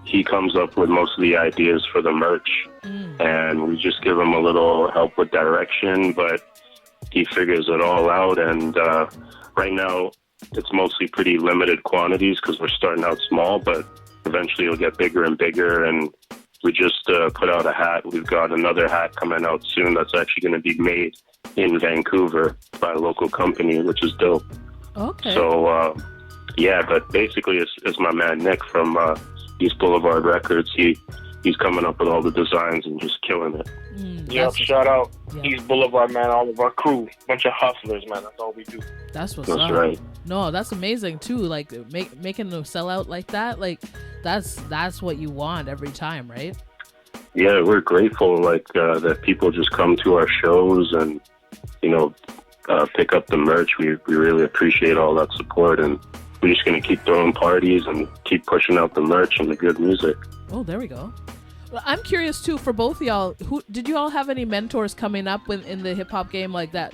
He comes up with most of the ideas for the merch, and we just give him a little help with direction, but he figures it all out. And right now, it's mostly pretty limited quantities because we're starting out small, but eventually it'll get bigger and bigger. And we just put out a hat. We've got another hat coming out soon that's actually going to be made in Vancouver by a local company, which is dope. Okay. So, but basically it's my man Nick from East Boulevard Records. He's coming up with all the designs and just killing it. Shout out East Boulevard, man. All of our crew, bunch of hustlers, man. That's all we do. That's what's up. That's right. No, that's amazing too. Like making them sell out like that. Like that's what you want every time, right? Yeah, we're grateful that people just come to our shows and pick up the merch. We really appreciate all that support, and we're just gonna keep throwing parties and keep pushing out the merch and the good music. Oh, there we go. Well, I'm curious too, for both of y'all. Did you all have any mentors coming up in the hip hop game like that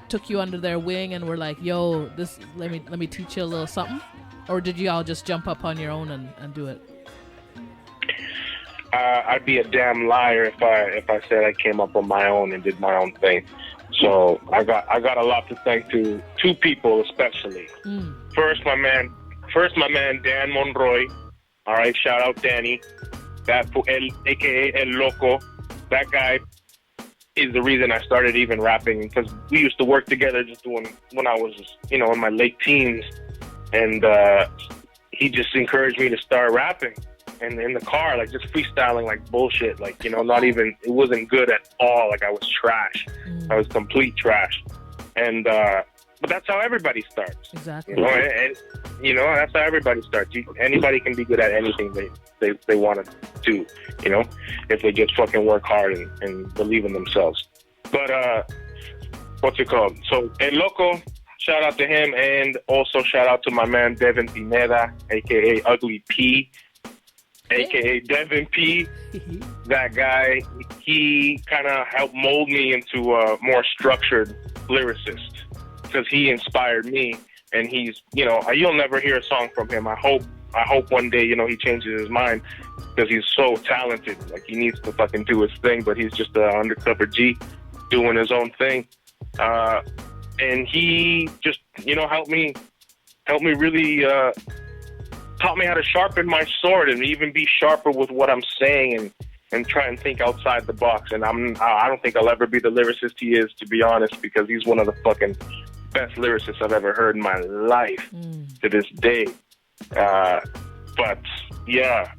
took you under their wing and were like, "Yo, this let me teach you a little something," or did you all just jump up on your own and do it? I'd be a damn liar if I said I came up on my own and did my own thing. So I got a lot to thank to two people especially. First, my man Dan Monroy. All right, shout out Danny. That aka El Loco. That guy is the reason I started even rapping, because we used to work together just doing when I was, in my late teens, and he just encouraged me to start rapping. And in the car, like just freestyling like bullshit, like, not even, it wasn't good at all. Like I was trash. I was complete trash. And, but that's how everybody starts. Exactly. And, that's how everybody starts. Anybody can be good at anything they want to do, if they just fucking work hard and believe in themselves. But, what's it called? So, El Loco, shout out to him, and also shout out to my man Devin Pineda, a.k.a. Ugly P, a.k.a. Devin P. That guy, he kind of helped mold me into a more structured lyricist, because he inspired me, and he's, you'll never hear a song from him. I hope one day, he changes his mind, because he's so talented. Like, he needs to fucking do his thing, but he's just an undercover G doing his own thing. And he just, helped me really, taught me how to sharpen my sword and even be sharper with what I'm saying and try and think outside the box. And I don't think I'll ever be the lyricist he is, to be honest, because he's one of the fucking best lyricists I've ever heard in my life to this day. But yeah,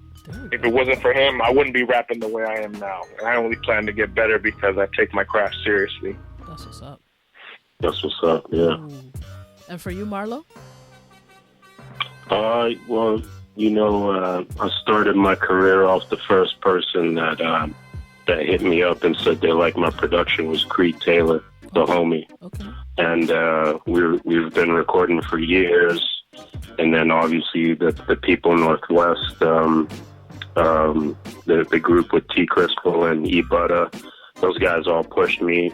if it wasn't for him, I wouldn't be rapping the way I am now. And I only plan to get better because I take my craft seriously. That's what's up. That's what's up, yeah. Ooh. And for you, Marleau? Well, I started my career off, the first person that hit me up and said they liked my production was Creed Taylor, the homie. Okay. And we've been recording for years. And then obviously the people Northwest, the group with T Crystal and E Butter, those guys all pushed me.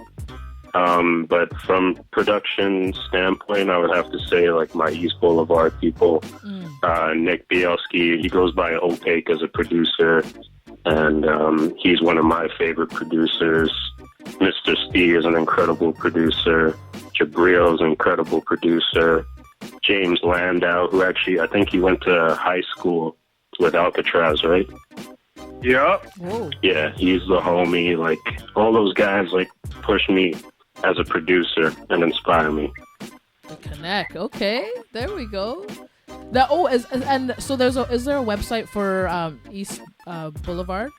But from production standpoint, I would have to say like my East Boulevard people, Nick Bielski, he goes by Opaque as a producer, and he's one of my favorite producers. Mr. Steve is an incredible producer. Jabril is an incredible producer. James Landau, who actually, I think he went to high school with Alcatraz, right? Yep. Whoa. Yeah, he's the homie. Like, all those guys, like, push me as a producer and inspire me. The connect. Okay, there we go. Now, is there a website for East Boulevard?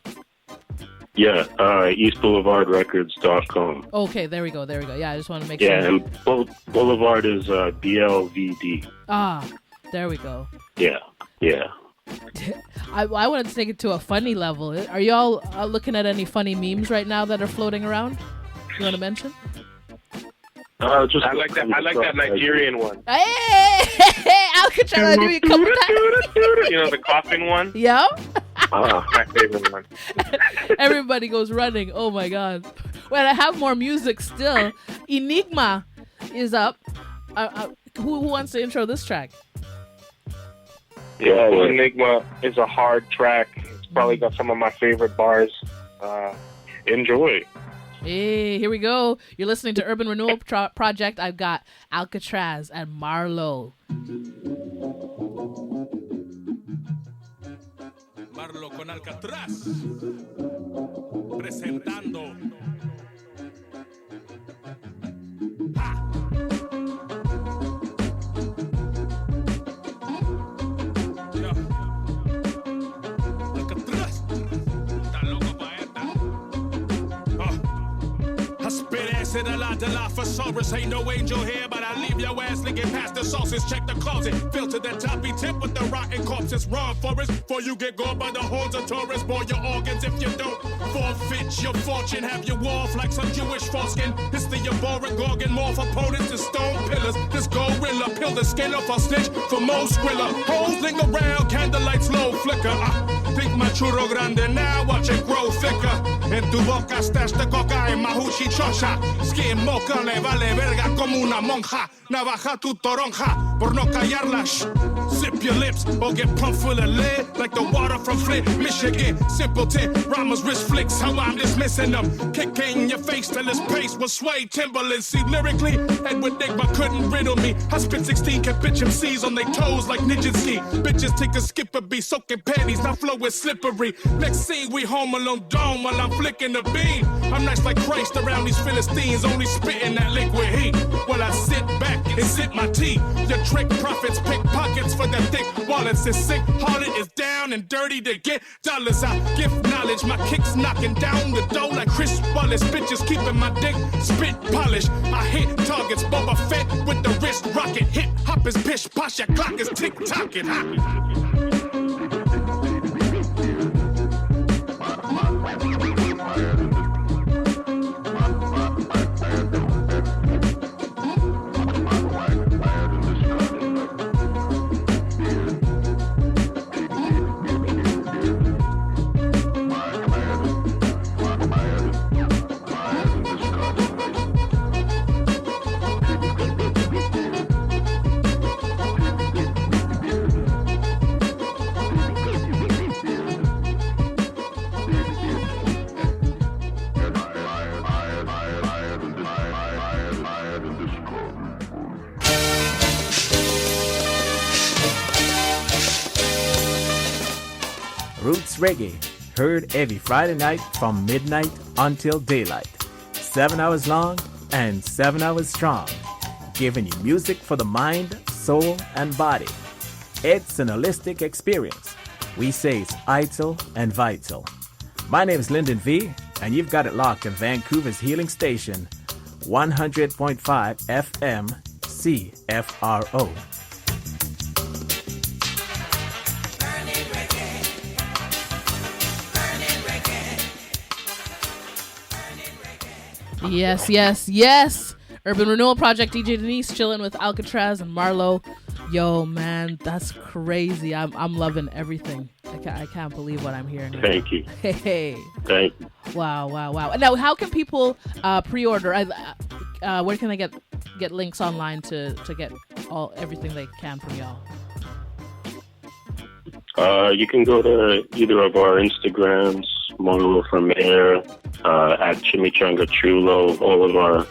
Yeah, eastboulevardrecords.com. Okay, there we go. Yeah, I just want to make sure. Yeah, and Boulevard is BLVD. Ah, there we go. Yeah. I wanted to take it to a funny level. Are y'all looking at any funny memes right now that are floating around? You want to mention? I like that Nigerian one. Hey, Alcatraz, I knew you come with that. The coughing one? Yeah. My favorite one. Everybody goes running. Oh my god. Well, I have more music still. Nigma is up. Who wants to intro this track? Yeah, Nigma is a hard track. It's probably got some of my favorite bars. Enjoy. Hey, here we go. You're listening to Urban Renewal Project. I've got Alcatraz and Marleau. Marleau con Alcatraz. Presentando. Alcatraz. Está loco pa' esta. Spit a lot, the Dilophosaurus. Ain't no angel here, but I leave your ass licking past the sauces. Check the closet, filter the toppy tip with the rotten corpses. Raw forest, before you get gored by the hordes of tourists. Boil your organs if you don't forfeit your fortune. Have you off like some Jewish foreskin. It's the abhorrent gorgon, morph opponents to stone pillars. This gorilla, peel the skin off a snitch for most skrilla. Hoes linger around, candlelight slow flicker. Think my churro grande, now watch it grow thicker. En tu boca stash de coca en mahuchi chocha. Skin mocha le vale verga como una monja. Navaja tu toronja por no callarla. Zip up your lips or get pumped full of lead like the water from Flint, Michigan. Simpleton, rhymers, wrist flicks, how I'm dismissing them. Kicking your face till his pace was sway Timberland. See, lyrically, Edward Nigma couldn't riddle me. I spit 16, can bitch MCs on their toes like ninja ski. Bitches take a skip a beat, soaking panties, my flow is slippery. Next scene, we home alone dome while I'm flicking the beam. I'm nice like Christ around these Philistines, only spitting that liquid heat. While I sit back and sip my tea. Your trick profits, pick pockets for their thick wallets. Is sick, hearted is down and dirty to get dollars. I give knowledge, my kicks knocking down the door like Chris Wallace. Bitches keeping my dick spit polished. I hit targets, Boba Fett with the wrist rocket. Hip hop is pish posh, your clock is tick tocking. Roots Reggae, heard every Friday night from midnight until daylight. 7 hours long and 7 hours strong, giving you music for the mind, soul, and body. It's an holistic experience. We say it's ital and vital. My name is Lyndon V, and you've got it locked in Vancouver's healing station, 100.5 FM CFRO. Yes, yes, yes. Urban Renewal Project, DJ Denise chilling with Alcatraz and Marleau. Yo, man, that's crazy. I'm loving everything. I can't believe what I'm hearing. Thank you. Hey. Thank you. Wow. Now, how can people pre-order? Where can they get links online to get everything they can from y'all? You can go to either of our Instagrams, Marleau from Air, at Chimichanga Chulo. All of our,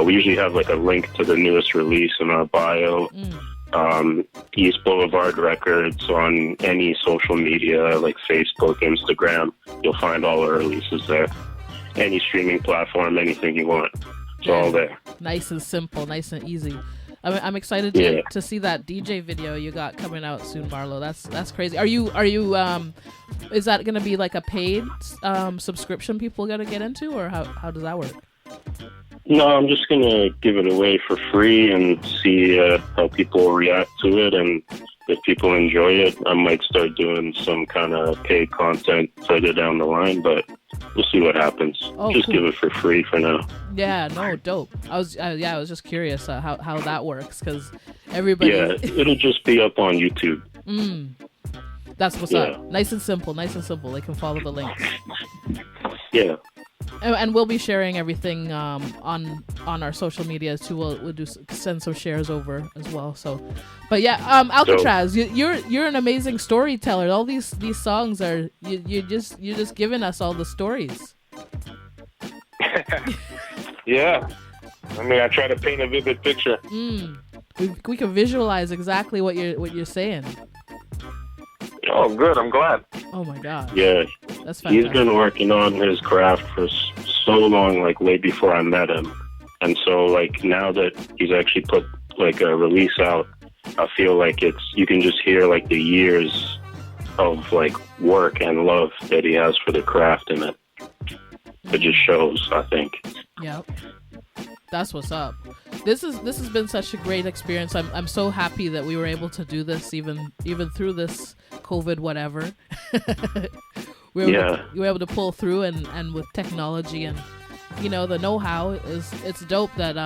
we usually have like a link to the newest release in our bio. East Boulevard Records on any social media like Facebook, Instagram. You'll find all our releases there. Any streaming platform, anything you want. It's all there. Nice and simple, nice and easy. I'm excited to see that DJ video you got coming out soon, Marleau. That's crazy. Are you is that gonna be like a paid subscription people gotta get into, or how does that work? No, I'm just gonna give it away for free and see how people react to it, and if people enjoy it, I might start doing some kind of paid content further down the line, but we'll see what happens. Just cool. Give it for free for now. Yeah, no, dope. I was just curious how that works, because everybody. Yeah, it'll just be up on YouTube. That's what's up. Nice and simple. They can follow the links. Yeah. And we'll be sharing everything on our social media too. We'll send some shares over as well. So, but yeah, Alcatraz, you're an amazing storyteller. All these songs are you're just giving us all the stories. Yeah, I mean, I try to paint a vivid picture. We can visualize exactly what you're saying. Oh, good. I'm glad. Oh my God. Yeah, that's fantastic. He's been working on his craft for so long, like way before I met him, and so like now that he's actually put like a release out, I feel like you can just hear like the years of like work and love that he has for the craft in it. It just shows, I think. Yep. That's what's up. This has been such a great experience. I'm so happy that we were able to do this even through this COVID whatever. we were able to pull through and with technology and the know-how it's dope that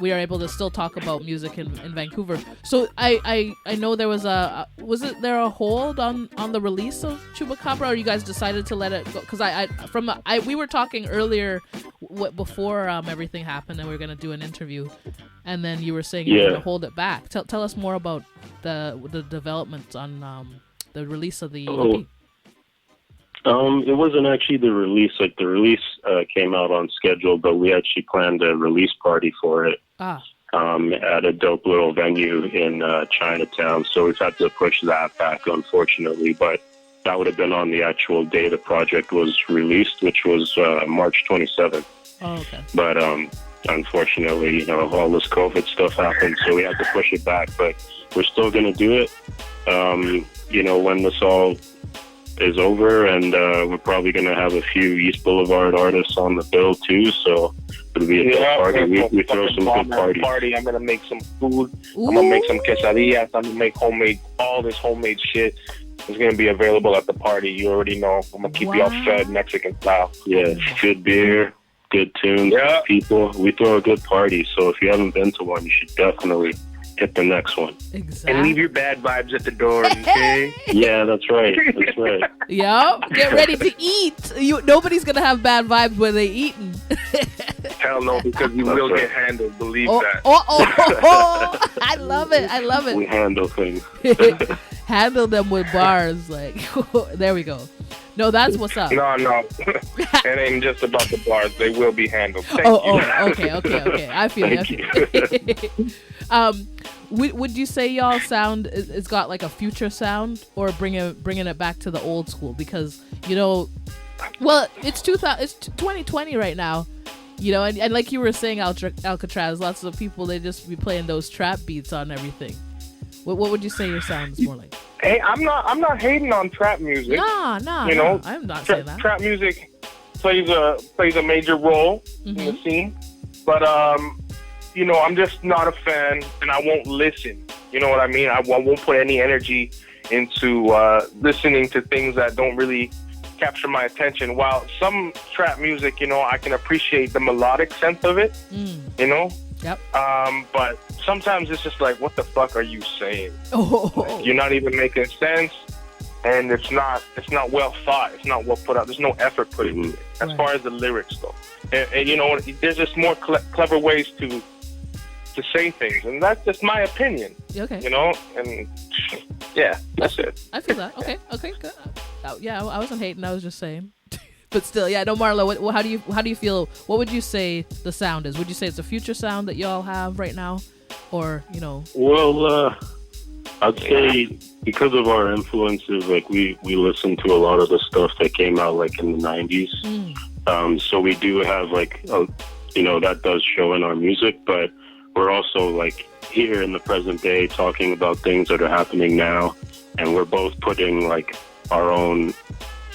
we are able to still talk about music in Vancouver. So I know there was there a hold on the release of Chupacabra, or you guys decided to let it go? Because we were talking earlier before everything happened, and we were going to do an interview, and then you were saying you were going to hold it back. Tell us more about the developments on the release of the EP. It wasn't actually the release. Like, the release came out on schedule, but we actually planned a release party for it at a dope little venue in Chinatown. So we've had to push that back, unfortunately. But that would have been on the actual day the project was released, which was March 27th. Oh, okay. But unfortunately, all this COVID stuff happened, so we had to push it back. But we're still going to do it, when this all is over, and we're probably going to have a few East Boulevard artists on the bill too, so it'll be a good party. We throw some good parties. I'm going to make some food. Ooh. I'm going to make some quesadillas. I'm going to make all this homemade shit. It's going to be available at the party. You already know. I'm going to keep you all fed Mexican style. Yeah, good beer, good tunes, people. We throw a good party, so if you haven't been to one, you should definitely hit the next one. Exactly. And leave your bad vibes at the door, okay? Yeah, that's right. That's right. Yep. Get ready to eat. Nobody's gonna have bad vibes when they eating. Hell no, because you will get handled. Believe that. I love it. I love it. We handle things. Handle them with bars. Like, there we go. No, that's what's up. No. It ain't just about the bars. They will be handled. Thank you. Okay. I feel you. Would you say y'all sound it's got like a future sound, or bringing it back to the old school? Because it's 2020 right now, and like you were saying, Alcatraz, lots of people, they just be playing those trap beats on everything. What would you say your sound is more like? Hey, I'm not hating on trap music. No, I'm not saying that. Trap music plays a major role in the scene, but I'm just not a fan, and I won't listen. You know what I mean? I won't put any energy into listening to things that don't really capture my attention. While some trap music, I can appreciate the melodic sense of it, Yep. But sometimes it's just like, what the fuck are you saying? Oh. You're not even making sense, and it's not well thought. It's not well put out. There's no effort put into it as far as the lyrics go. And there's just more clever ways to say things, and that's just my opinion. Okay. And yeah, that's it. I feel that. Okay, good. I wasn't hating. I was just saying. But still, no, Marleau, how do you feel? What would you say the sound is? Would you say it's a future sound that y'all have right now, or Well, I'd say because of our influences, like we listen to a lot of the stuff that came out like in the 90s. So we do have like that does show in our music, but we're also like here in the present day talking about things that are happening now, and we're both putting like our own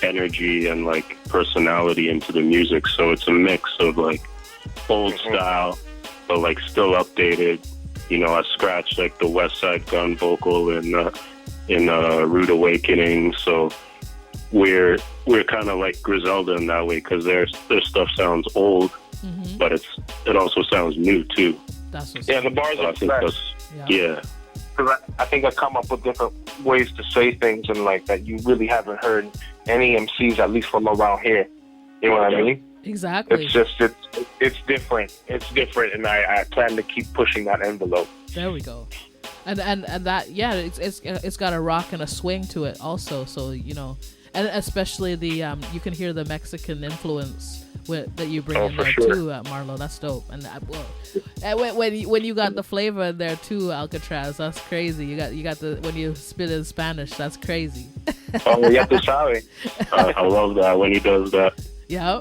energy and like personality into the music, so it's a mix of like old style but like still updated. I scratched like the West Side Gun vocal in Rude Awakening, so we're kind of like Griselda in that way, because their stuff sounds old, but it also sounds new too. That's what's the bars are fresh. Because I think I come up with different ways to say things, and like that you really haven't heard any MCs, at least from around here. You know what I mean? Exactly. It's just it's different. It's different, and I plan to keep pushing that envelope. There we go. And that it's got a rock and a swing to it also. So and especially the you can hear the Mexican influence that you bring in there too, Marleau. That's dope. And when you got the flavor in there too, Alcatraz, that's crazy. You got the when you spit in Spanish, that's crazy. Oh, ya tú sabes. I love that when he does that. Yeah.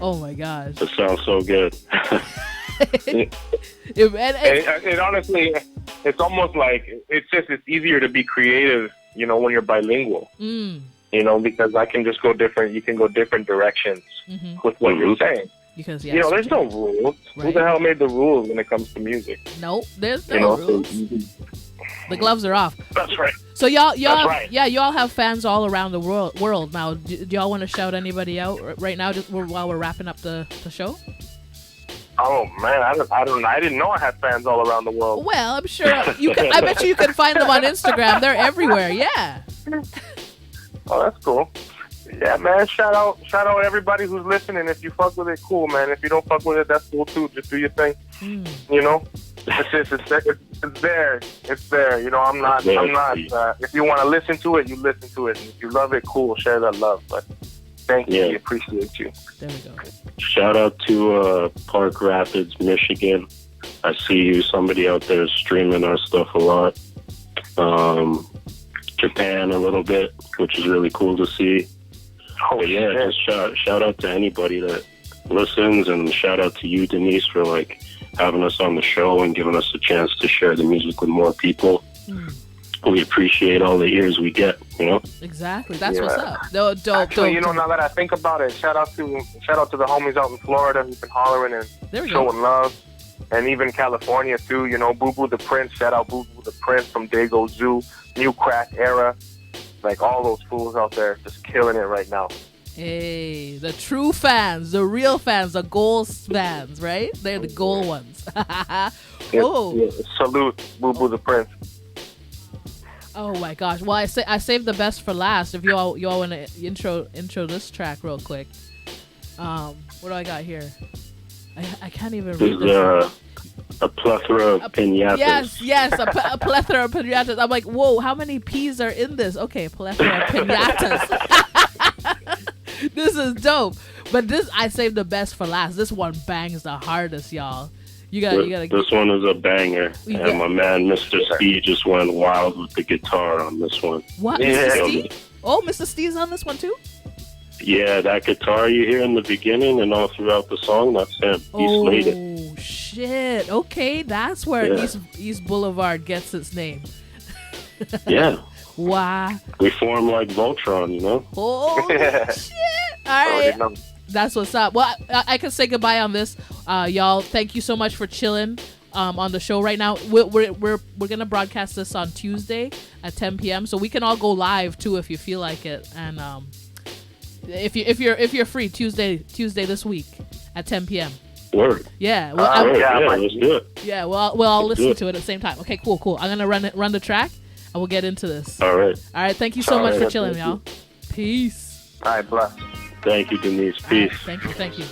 Oh my gosh. It sounds so good. It honestly, it's almost like it's easier to be creative, when you're bilingual. Because I can just go different. You can go different directions with what you're saying. Because there's no rules. Right. Who the hell made the rules when it comes to music? Nope, there's no rules. The gloves are off. That's right. So y'all, right. y'all have fans all around the world now. Do y'all want to shout anybody out right now, just while we're wrapping up the show? Oh man, I didn't know I had fans all around the world. Well, I'm sure you can. I bet you can find them on Instagram. They're everywhere. Yeah. Oh, that's cool. Yeah, man. Shout out everybody who's listening. If you fuck with it, cool, man. If you don't fuck with it, that's cool too. Just do your thing. You know, it's there. It's there. You know, I'm not. If you want to listen to it, you listen to it. And if you love it, cool. Share that love. But thank you. We appreciate you. There we go. Shout out to Park Rapids, Michigan. I see you. Somebody out there streaming our stuff a lot. Japan a little bit, which is really cool to see. But yeah, just shout out to anybody that listens, and shout out to you, Denise, for like having us on the show and giving us a chance to share the music with more people. We appreciate all the ears we get, you know. Exactly, that's what's up. Dope. Actually, you know, now that I think about it, shout out to the homies out in Florida who've been hollering and showing love, and even California too. You know, Boo Boo the Prince. Shout out Boo Boo the Prince from Dago Zoo, New Crack Era. Like all those fools out there just killing it right now. Hey, the true fans, the real fans, the goal fans, right? They're the goal ones. Salute, Boo Boo the Prince. Oh my gosh! Well, I saved the best for last. If you all want to intro this track real quick. What do I got here? I can't even read this. A plethora of piñatas. Yes, a plethora of piñatas. I'm like, whoa, how many P's are in this? Okay, plethora of piñatas. This is dope. But this, I saved the best for last. This one bangs the hardest, y'all. You gotta. This one is a banger, and my man, Mr. Steve, just went wild with the guitar on this one. What, Mr. Steve? Oh, Mr. Steve's on this one too? Yeah, that guitar you hear in the beginning and all throughout the song, that's him. He slayed it. Oh, shit. Okay, that's where East Boulevard gets its name. Yeah. Wow. We form like Voltron, you know? Oh, shit. All right. That's what's up. Well, I can say goodbye on this. Y'all, thank you so much for chilling on the show right now. We're gonna broadcast this on Tuesday at 10 p.m. So we can all go live too if you feel like it. And if you're free, Tuesday this week at 10 p.m. Word. Yeah. Well, let's do it. Yeah. Well, we'll all listen to it at the same time. Okay. Cool. I'm gonna run the track, and we'll get into this. All right. Thank you so much for chilling, y'all. Peace. All right, bless. Thank you, Denise. Peace. Right, thank you.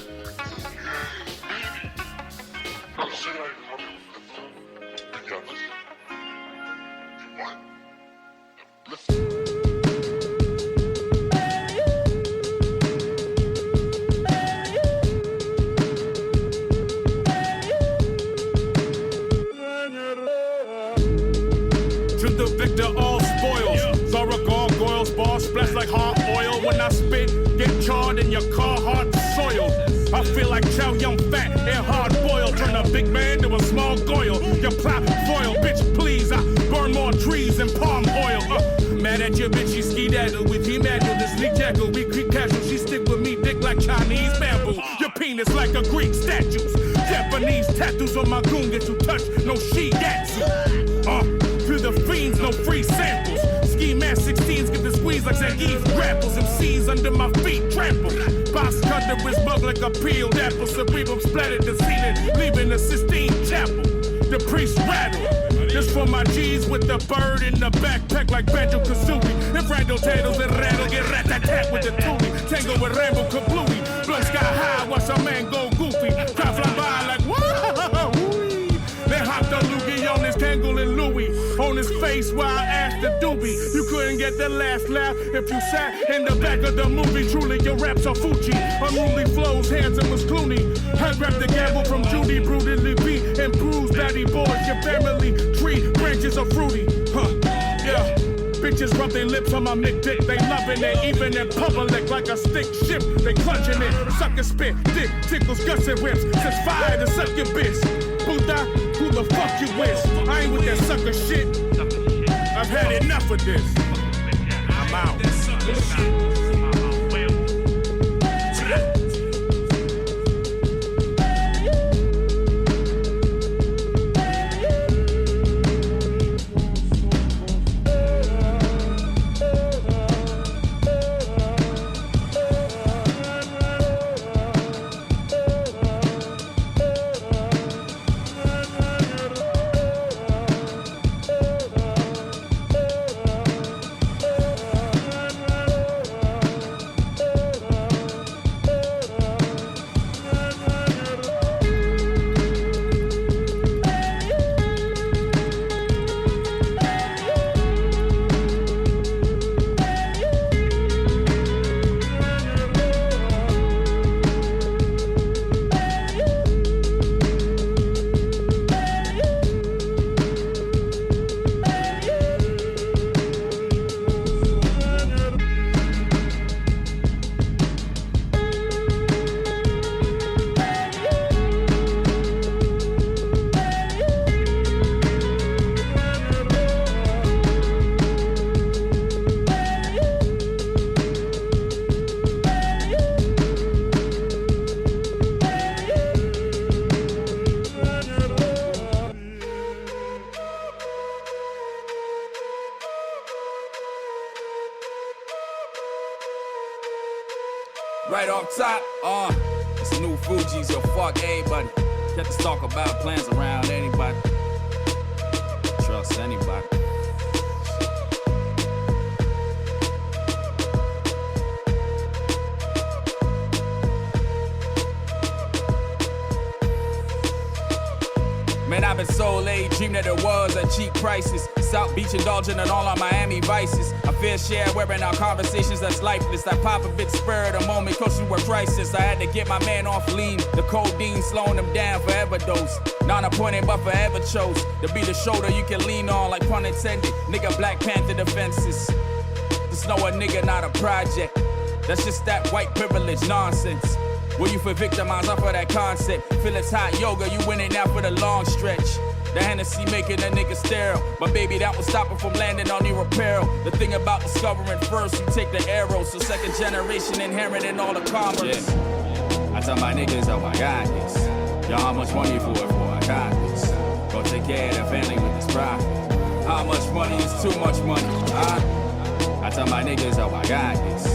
To the victor, all spoils. Thorough gargoyles, bars splash like hot oil. When I spit, get charred in your car, hard soil. I feel like Chow Young fat and hard boiled. Turn a big man to a small goyle. Your plot foil, bitch, please. I burn more trees than palm oil. Mad at your bitch, she ski dazzle with Emmanuel, this sneak jackal. We creep casual, she stick with me, dick like Chinese bamboo. Your penis like a Greek statues. Japanese tattoos on my goon, get you touch, no shiatsu. To the fiends, no free samples. Ski mask 16s get the squeeze like Zangief grapples. MCs under my feet trample. Box cutter is bug like a peeled apple. Cerebrum splattered, deceiving, leaving a Sistine Chapel. The priest rattle. This for my G's with the bird in the backpack like Banjo Kazooie. If Randall Tails and Rattle get rat-tat-tat with the toolie. Tango with Rambo Kablooey. Blood sky high, watch a man go goofy. Crowd fly by like whoa. They hopped a loogie on his Tangle and Louie. On his face while I asked the doobie. You couldn't get the last laugh if you sat in the back of the movie. Truly, your raps are Fuji. Unruly flows, handsome was Clooney. I grabbed the gamble from Judy, brutally beat and bruised batty boys. Your family tree branches are fruity. Yeah. Bitches rub their lips on my Mick dick. They loving it, even in public like a stick shift. They clutching it, sucker spit, dick tickles, guts and whips. Says fire to suck your bitch. Buddha, who the fuck you with? I ain't with that sucker shit. I've had enough of this. I'm out. top. It's new Fuji's, yo, fuck everybody. Get to talk about plans around anybody. Trust anybody. Man, I've been so late, dreamed that it was at cheap prices. South Beach indulging in all our Miami vices. A fair share wearing our conversations that's lifeless. That Popovich spur of the moment, coaching were crisis. I had to get my man off lean. The codeine slowing him down forever dose. Non-appointed but forever chose to be the shoulder you can lean on like pun intended. Nigga Black Panther defenses. Just know a nigga not a project. That's just that white privilege nonsense. Will you for victimized off of that concept? Feel it's hot yoga, you winning now for the long stretch. The Hennessy making a nigga sterile. But baby, that will stop him from landing on your apparel. The thing about discovering first, you take the arrow. So second generation inheriting all the commerce. Yeah. I tell my niggas, oh I got this. Y'all, how much money for it for? I got this. Go take care of the family with this profit. How much money is too much money? I tell my niggas, oh I got this.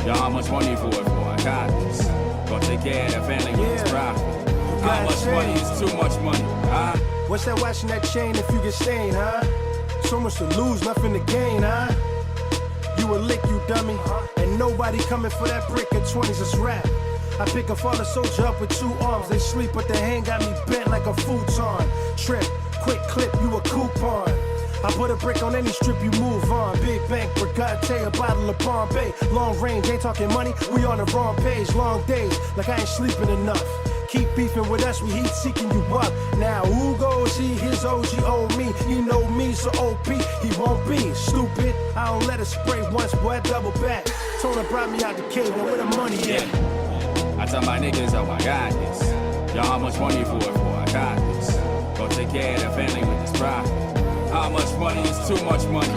Y'all, how much money for it for? I got this. Go take care of the family with this profit. How much money is too much money? What's that watching that chain if you get stained, huh? So much to lose, nothing to gain, huh? You a lick, you dummy. And nobody coming for that brick of 20s, it's rap. I pick a fallen soldier up with 2 arms. They sleep, but the hand got me bent like a futon. Trip, quick clip, you a coupon. I put a brick on any strip, you move on. Big bank, Brigante, a bottle of Bombay. Long range, ain't talking money, we on the wrong page. Long days, like I ain't sleeping enough. Keep beefing with us, we heat seeking you up. Now who goes he? His OG owe me. He know me, so OP, he won't be stupid. I don't let it spray once, boy, double back. Tona brought me out the cave, where the money at? I tell my niggas, oh I got this. Y'all, how much money for it for? I got this. Go take care of the family with this profit. How much money is too much money?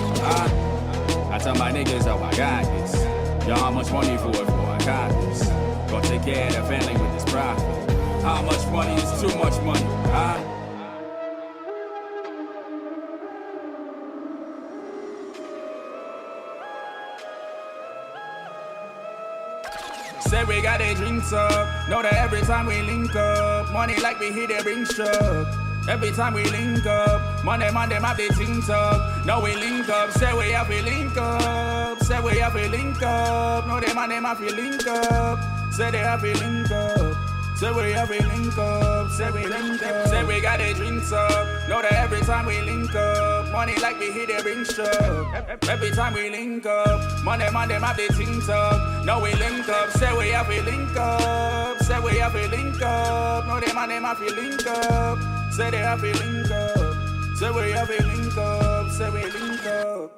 I tell my niggas, oh I got this. Y'all, how much money for it for? I got this. Go take care of the family with this profit. How much money is too much money? Said we got the drinks up. Know that every time we link up, money like we hit a ring truck. Every time we link up, Monday, my day things up. No, we link up, say we have to link up. Say we have to link up. No, they my name, I feel link up. Say they have to link up. Say we have to link up. Say we link up. Say we got the drinks up. Know that every time we link up, money like we hit a ring truck. Every time we link up, Monday, my day things up. No, we link up, say we have to link up. Say we have to link up. No, they my name, I feel link up. Say they have to link up. Say we have to link up. Say we link up.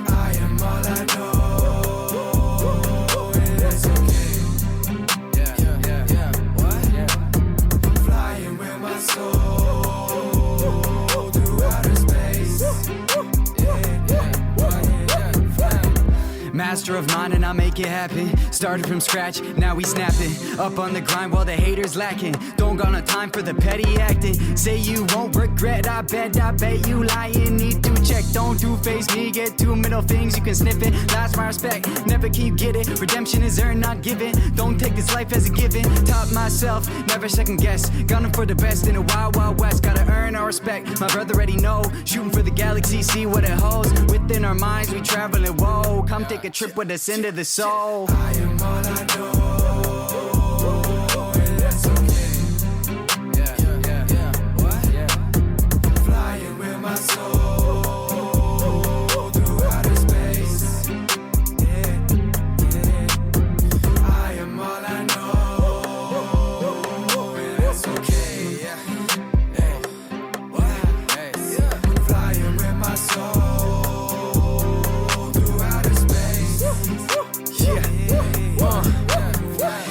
I am all I know, and it's okay. What? Flying with my soul through outer space. Master of mine and I make it happen. Started from scratch, now we snapping. Up on the grind while the haters lacking. Don't got no time for the petty acting. Say you won't regret, I bet you lying. Need to check, don't two-face me. Get 2 middle things, you can sniff it. Last my respect, never keep getting. Redemption is earned, not given. Don't take this life as a given. Taught myself, never second guess. Gunning for the best in a wild, wild west. Gotta earn our respect, my brother already know. Shooting for the galaxy, see what it holds. Within our minds, we traveling, whoa. Come take a trip with us into the soul. I am all I know, and that's okay. What? Flying with my soul through outer space. I am all I know, and that's okay. Flying with my soul.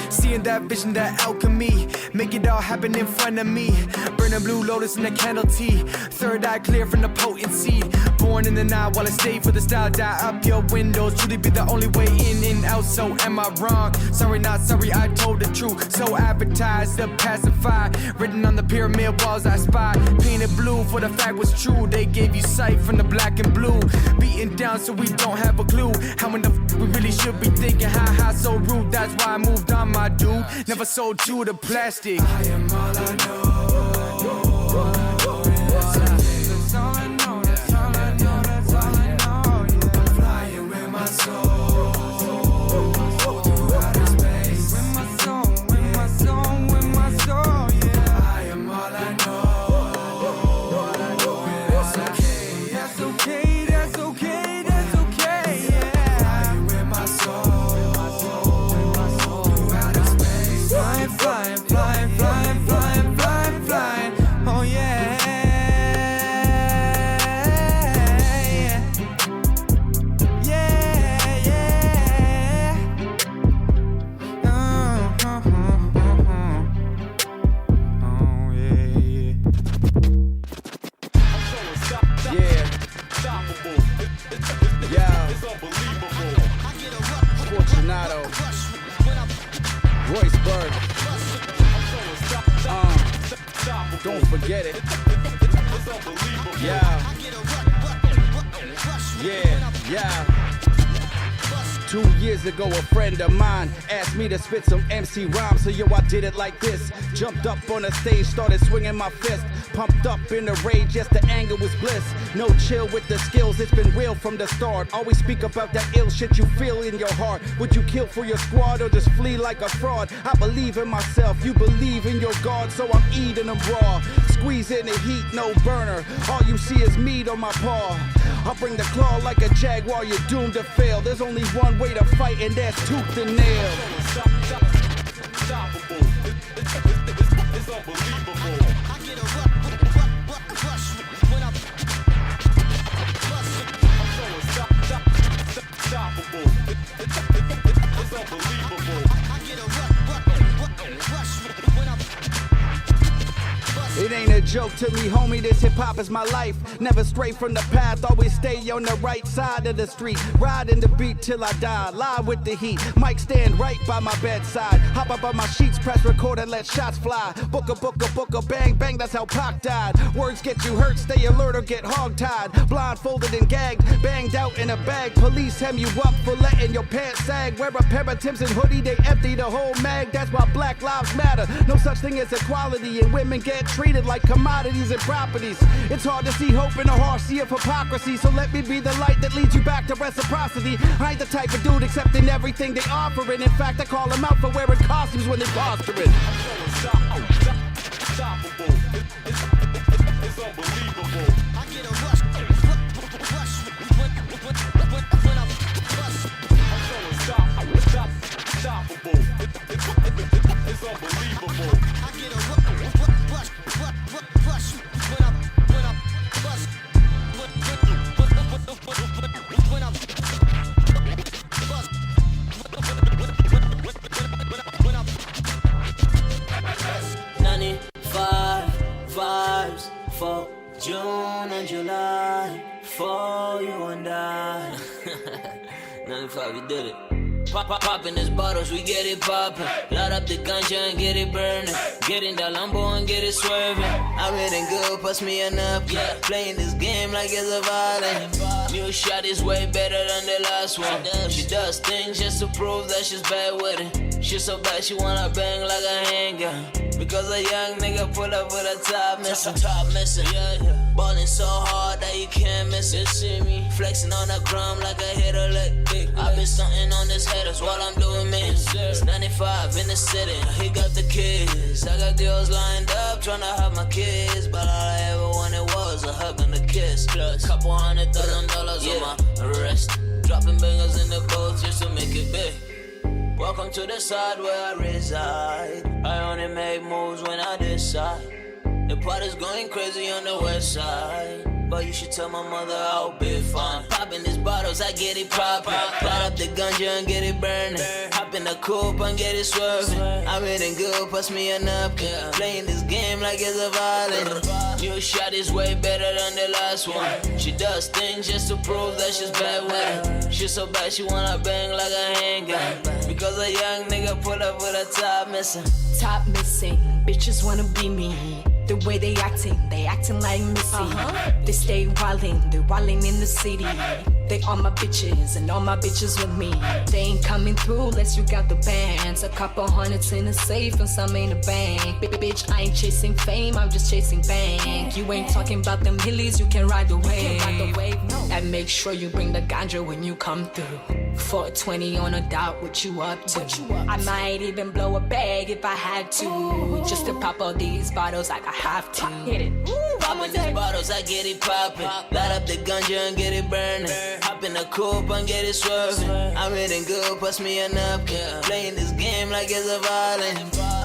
Seeing that vision, that alchemy, make it all happen in front of me. Burning blue lotus in the candle tea. Third eye clear from the potent seed. Born in the night while I stay for the style. Die up your windows. Truly be the only way in in, out, so am I wrong? Sorry, not sorry, I told the truth. So advertised, to pacify. Written on the pyramid walls I spy. Painted blue for the fact was true. They gave you sight from the black and blue. Beaten down so we don't have a clue. How in the we really should be thinking, ha, so rude. That's why I moved on, my dude. Never sold you the plastic. I am all I know. That's all I know, that's all I know, that's all I know, yeah. Flying with my soul through outer space. With my soul, with my soul, with my soul, yeah. I am all I know. That's okay, that's okay, that's okay, that's okay, yeah. Flying with my soul through outer space. Flying, flying, flying, flying, flying, flying, flying, oh yeah. Royceburg. Don't forget it. Yeah. Yeah. 2 years ago, a friend of mine asked me to spit some MC rhymes, so yo, I did it like this. Jumped up on the stage, started swinging my fist. Pumped up in the rage, yes, the anger was bliss. No chill with the skills, it's been real from the start. Always speak about that ill shit you feel in your heart. Would you kill for your squad or just flee like a fraud? I believe in myself, you believe in your God, so I'm eating them raw. Squeeze in the heat, no burner. All you see is meat on my paw. I'll bring the claw like a jaguar, you're doomed to fail. There's only one way to fight, and that's tooth and nail. Unstoppable. It's unbelievable. I get a rush when I'm so unstoppable. It's unbelievable. I get a rush when I'm. It ain't a joke to me, homie, this hip-hop is my life. Never stray from the path, always stay on the right side of the street. Riding the beat till I die, lie with the heat. Mic stand right by my bedside. Hop up on my sheets, press record and let shots fly. Booker, bang, bang, that's how Pac died. Words get you hurt, stay alert or get hog-tied. Blindfolded and gagged, banged out in a bag. Police hem you up for letting your pants sag. Wear a pair of Timbs and hoodie, they empty the whole mag. That's why Black Lives Matter. No such thing as equality, and women get treated like commodities and properties. It's hard to see hope in a harsh sea of hypocrisy, so let me be the light that leads you back to reciprocity. I ain't the type of dude accepting everything they offering. In fact, I call them out for wearing costumes when they posturing. Unstoppable. It's unbelievable. I get a rush when I'm unstoppable. It's unbelievable. I get a rush when I'm when I'm 95 vibes for June and July, for you and I. 95, you did it. Poppin' these bottles, we get it poppin'. Light up the ganja and get it burnin'. Get in the Lambo and get it swervin'. I'm reading good, pass me a napkin. Playing this game like it's a violent. New shot is way better than the last one. She does things just to prove that she's bad with it. She's so bad she wanna bang like a handgun. Because a young nigga pull up with a top missing. Ballin' so hard that you can't miss it. See me flexing on the ground like a hitter like big. I been stunting on this haters while I'm doing me. It's 95 in the city, he got the kids. I got girls lined up tryna have my kids, but all I ever wanted was a hug and a kiss. Plus couple $100,000 on my wrist. Dropping bangers in the boats just to make it big. Welcome to the side where I reside. I only make moves when I decide. The party's going crazy on the west side, but you should tell my mother I'll be fine. Popping these bottles, I get it poppin'. Light up the ganja and get it burning. Hop in the coupe and get it swerving. I'm eating good, pass me a napkin. Playing this game like it's a violin. New shot is way better than the last one. She does things just to prove that she's bad with it. She's so bad she wanna bang like a handgun. Because a young nigga put up with a top missing. Top missing, bitches wanna be me. The way they acting like Missy. They stay wildin', they wildin' in the city. They all my bitches, and all my bitches with me. They ain't coming through unless you got the bands. A couple hundreds in the safe and some in the bank. Bitch, I ain't chasing fame, I'm just chasing bank. You ain't talking about them hillies, you can ride the wave. And make sure you bring the ganja when you come through. 420 on a dot, what you up to? I might even blow a bag if I had to. Just to pop all these bottles like I have to. Hit it. Poppin' these bottles, I get it poppin'. Light up the ganja and get it burning. Hop in the coupe and get it swerving. I'm eating good, pass me a napkin. Playing this game like it's a violin.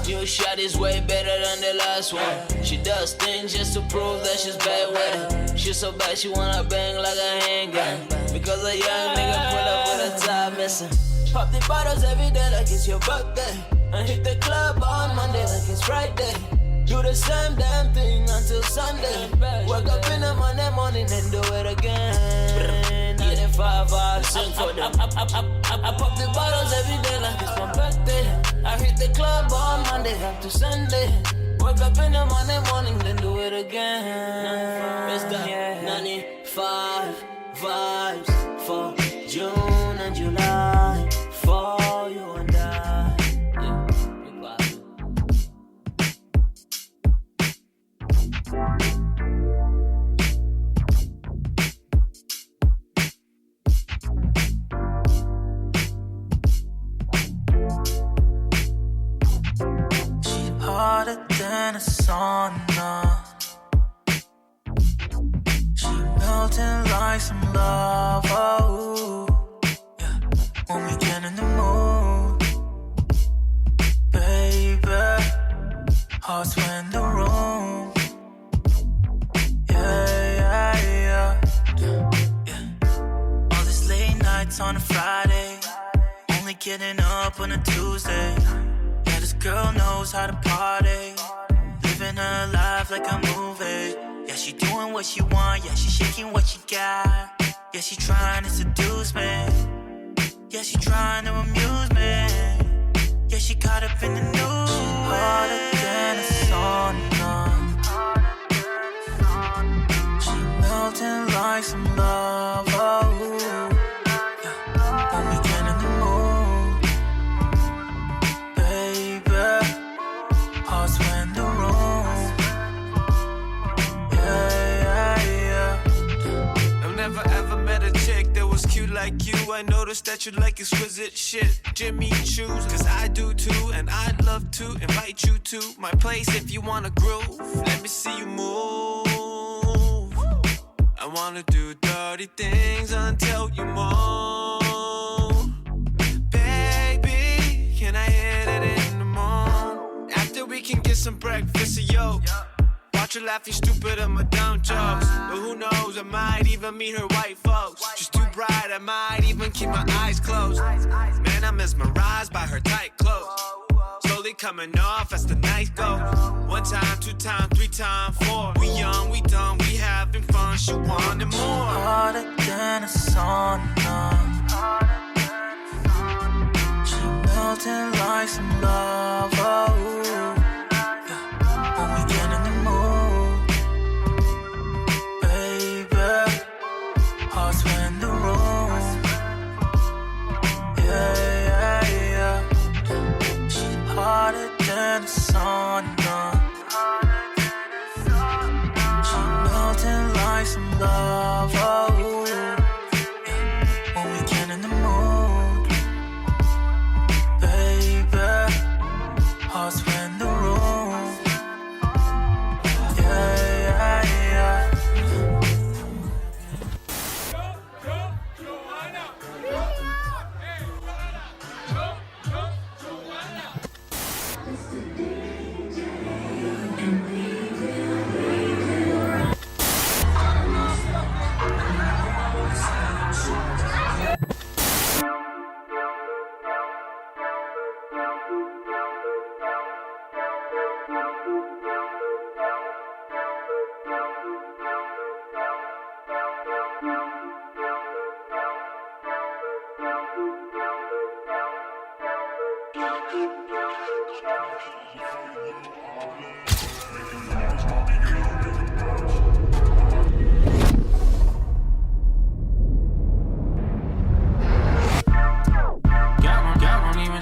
New shot is way better than the last one. She does things just to prove that she's bad with it. She's so bad she wanna bang like a handgun. Because a young nigga pull up with a top missing. Pop the bottles every day like it's your birthday. And hit the club on Monday like it's Friday. Do the same damn thing until Sunday. Wake up in the Monday morning and do it again. 95 hours, sing for them. I pop the bottles every day like it's my birthday. I hit the club on Monday up to Sunday. Wake up in the Monday morning, then do it again. It's the 95 vibes for June and July. For you and I. Hotter than a sauna. She melting like some lava. Ooh, yeah. When we get in the mood, baby, hearts in the room. Yeah. All these late nights on a Friday, only getting up on a Tuesday. This girl knows how to party, living her life like a movie. Yeah, she doing what she want, yeah, she shaking what she got. Yeah, she trying to seduce me. Yeah, she trying to amuse me. Yeah, she caught up in the news. She hotter than a sauna. She melting like some lava. Ooh, yeah. When we get in the mood, hearts in the room. Yeah. I've never ever met a chick that was cute like you. I noticed that you like exquisite shit. Jimmy Choo's, cause I do too. And I'd love to invite you to my place if you wanna groove. Let me see you move. I wanna do dirty things until you move. Baby, can I hit it in the morning? After we can get some breakfast, yo. Watch her laugh, you stupid at my dumb jokes. But who knows, I might even meet her white folks. She's too bright, I might even keep my eyes closed. Man, I'm mesmerized by her tight clothes. Slowly coming off as the night goes. 1 time, 2 time, 3 time, 4. We young, we dumb, we having fun. She wanted more. Hotter than a sauna. She melting like some lava. Ooh, yeah. When we get in the mood, baby, hearts in the room. Yeah. She hotter than a sauna. She melting like some lava. Ooh, yeah. When we get in the mood, baby,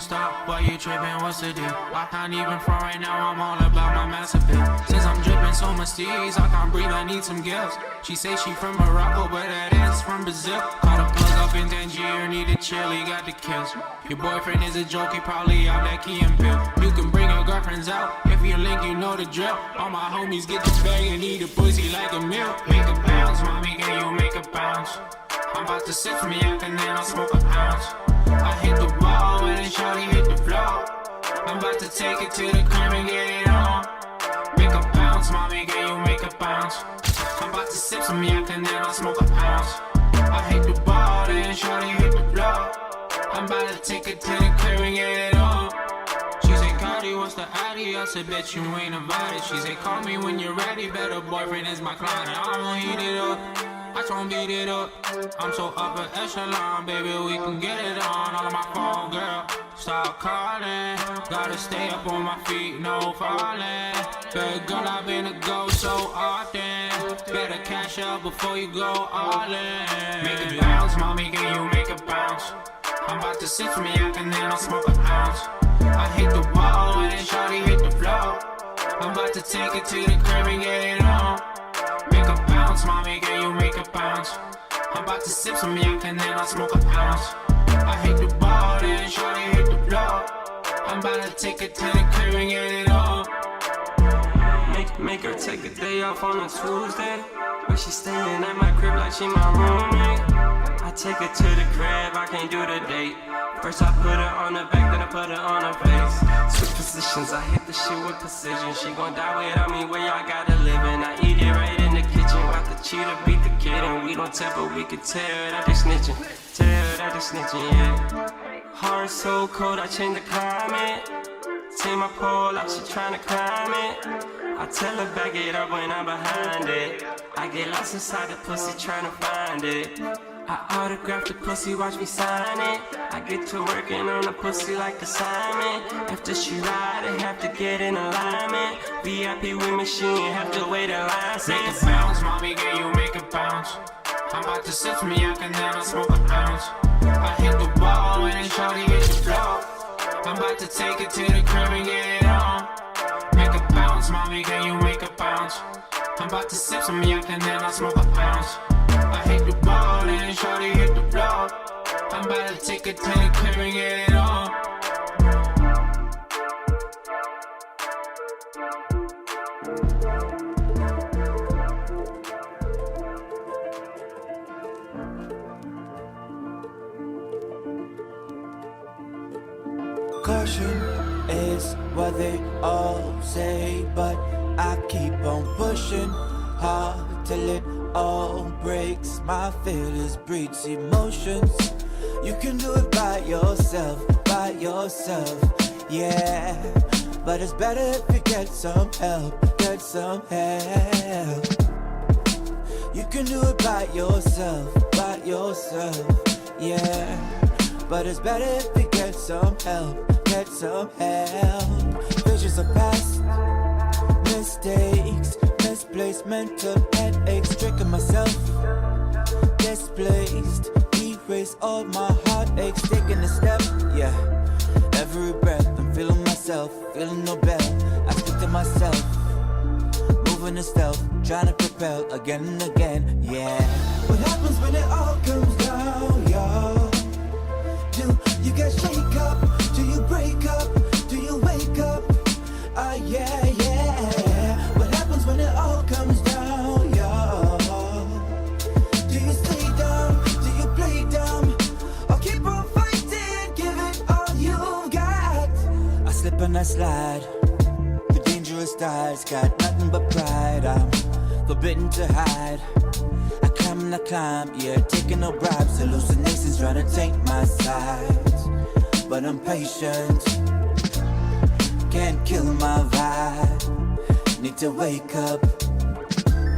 Stop, why you trippin', what's the deal? I can't even front right now, I'm all about my massive pill. Since I'm drippin' so mysterious, I can't breathe, I need some gills. She say she from Morocco, but that is from Brazil. Caught a plug up in Tangier, needed chill, he got the kills. Your boyfriend is a joke, he probably out that key and pill. You can bring your girlfriends out, if you link, you know the drill. All my homies get this bag and eat a pussy like a meal. Make a bounce, mommy, can you make a bounce? I'm about to sip from yak and then I'll smoke an ounce. I hit the wall and then shawty hit the floor. I'm about to take it to the crib and get it on. Make a bounce, mommy, can you make a bounce? I'm about to sip some yak and then I'll smoke an ounce. I hit the ball and then shawty hit the floor. I'm about to take it to the crib and get it on. She say, Cardi, what's the addy? I said, bitch, you ain't invited. She say, call me when you're ready. Better boyfriend is my client. I'm gonna heat it up. I just won't beat it up. I'm so upper echelon, baby, we can get it on. All of my phone, girl, stop calling. Gotta stay up on my feet, no falling. Baby girl, I've been a go so often. Better cash up before you go all in. Make it bounce, mommy, can you make it bounce? I'm about to sip from yak and then I'll smoke an ounce. I hit the wall and then shawty hit the floor. I'm about to take it to the crib and get it on. Make a bounce, mommy, can you make a bounce? I'm about to sip some yak and then I'll smoke an ounce. I hit the ball, then shawty hit the floor. I'm about to take it to the crib and get it on. Make her take a day off on a Tuesday, but she staying at my crib like she my roommate. I take her to the crib, I can't do the date. First I put her on the back, then I put her on her face. Switch positions, I hit the shit with precision. She gon' die without me, where y'all gotta live in. I eat it right in the kitchen, watch the cheetah beat the kid. And we don't tell, but we can tell that they snitching. Tell that they snitching, yeah. Heart so cold, I change the climate. Take my pole out, she tryna climb it. I tell her back it up when I'm behind it. I get lost inside the pussy tryna find it. I autograph the pussy, watch me sign it. I get to working on the pussy like assignment. After she ride, I have to get in alignment. VIP with machine, have to wait in line. Make a bounce, mommy, can you make a bounce? I'm about to sip from yak and then I'll smoke an ounce. I hit the wall and then shawty hit the floor. I'm about to take it to the crib and get it on. Make a bounce, mommy, can you make a bounce? I'm about to sip some yak and then I'll smoke an ounce. I hit the ball and shawty hit the floor. I'm about to take it to the crib and get it on. Caution is what they all say, but I keep on pushing hard till it all breaks. My feelings breeds emotions. You can do it by yourself, yeah. But it's better if you get some help, You can do it by yourself, yeah. But it's better if you get some help, Visions of past mistakes, misplaced mental headaches, tricking myself, displaced, erase all my heartaches, taking a step, yeah. Every breath, I'm feeling myself, feeling no bell. I speak to myself, moving in stealth, trying to propel again and again, yeah. What happens when it all comes down, y'all? Do you get shake up? Do you break up? Do you wake up? Yeah, yeah. What happens when it all comes down, y'all? Do you stay down? Do you play dumb? Or keep on fighting? Give it all you've got. I slip and I slide. The dangerous ties got nothing but pride. I'm forbidden to hide. I climb and I climb, yeah, taking no bribes. Hallucinations trying to take my sides. But I'm patient, can't kill my vibe. Need to wake up,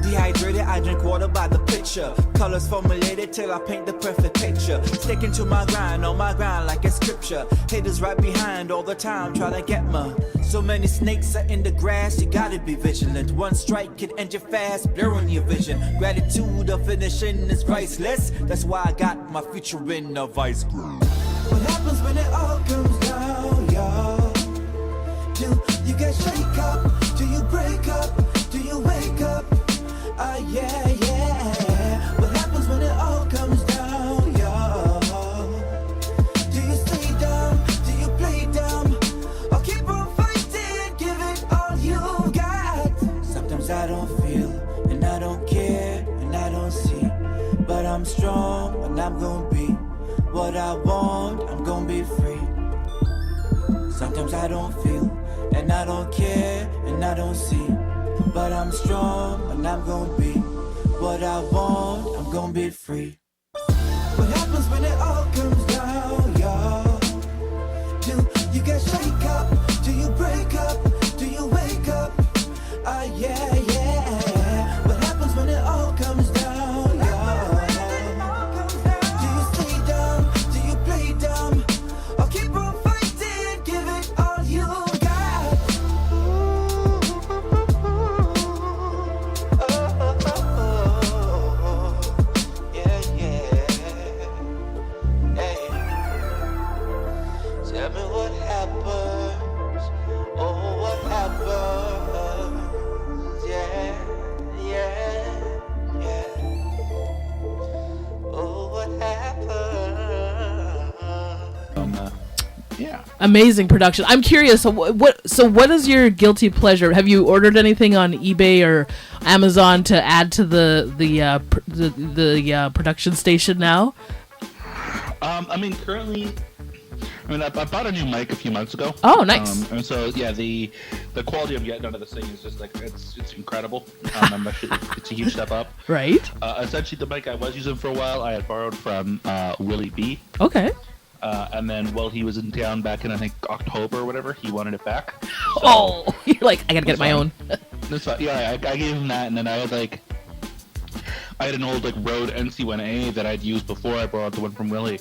Dehydrated, I drink water by the pitcher. Colors formulated till I paint the perfect picture. Sticking to my grind, on my grind like a scripture. Haters right behind all the time, trying to get me. So many snakes are in the grass, you gotta be vigilant. One strike can end you fast, blurring your vision. Gratitude of finishing is priceless. That's why I got my future in a vice grip. What happens when it all comes down, y'all? Do you get shake up? Do you break up? Do you wake up? Yeah, yeah. What happens when it all comes down, y'all? Do you stay down? Do you play dumb? Or keep on fighting, give it all you got? Sometimes I don't feel, and I don't care, and I don't see. But I'm strong, and I'm gonna be what I want, I'm gonna be free. Sometimes I don't feel, and I don't care, and I don't see. But I'm strong, and I'm gonna be what I want, I'm gonna be free. What happens when it all comes down, y'all? Do you get shake up? Do you break up? Do you wake up? Yeah, yeah. What happens when it all comes down, y'all? Do you stay down? Do you play dumb? Or keep on fighting, give it all you got? Yeah, yeah. Hey. Tell me what happens. Oh, what happens. Yeah, yeah, yeah. Oh, what happens. Yeah. Amazing production. I'm curious. So what is your guilty pleasure? Have you ordered anything on eBay or Amazon to add to the production station now? I mean, currently, I bought a new mic a few months ago. Oh, nice. And so, yeah, the quality I'm getting out of this thing is just like, it's incredible. It's a huge step up. Right. Essentially, the mic I was using for a while, I had borrowed from Willie B. Okay. And then while he was in town back in, I think, October or whatever, he wanted it back. So, oh, you're like, I gotta get my own. That's fine. Yeah, I gave him that, and then I had an old Rode NC1A that I'd used before I borrowed the one from Willie,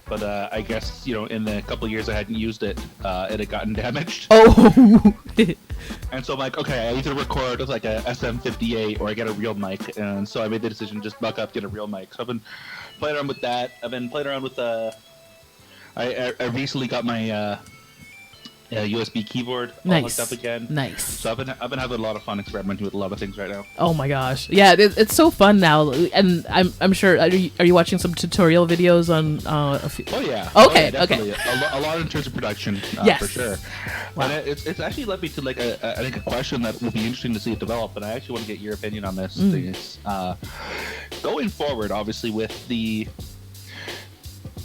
but I guess in the couple of years I hadn't used it, it had gotten damaged. Oh. And so I'm like, okay, I either record with a SM58 or I get a real mic, and so I made the decision just buck up, get a real mic. So I've been playing around with that. I've been playing around with I recently got my USB keyboard all hooked up again. Nice. So I've been having a lot of fun experimenting with a lot of things right now. Oh my gosh, yeah, it's so fun now, and I'm sure. Are you watching some tutorial videos on? A few? Oh yeah. Okay. Definitely. Okay. A lot in terms of production. Yes. For sure. Wow. And it's actually led me to I think a question that will be interesting to see it develop, and I actually want to get your opinion on this. Is going forward, obviously with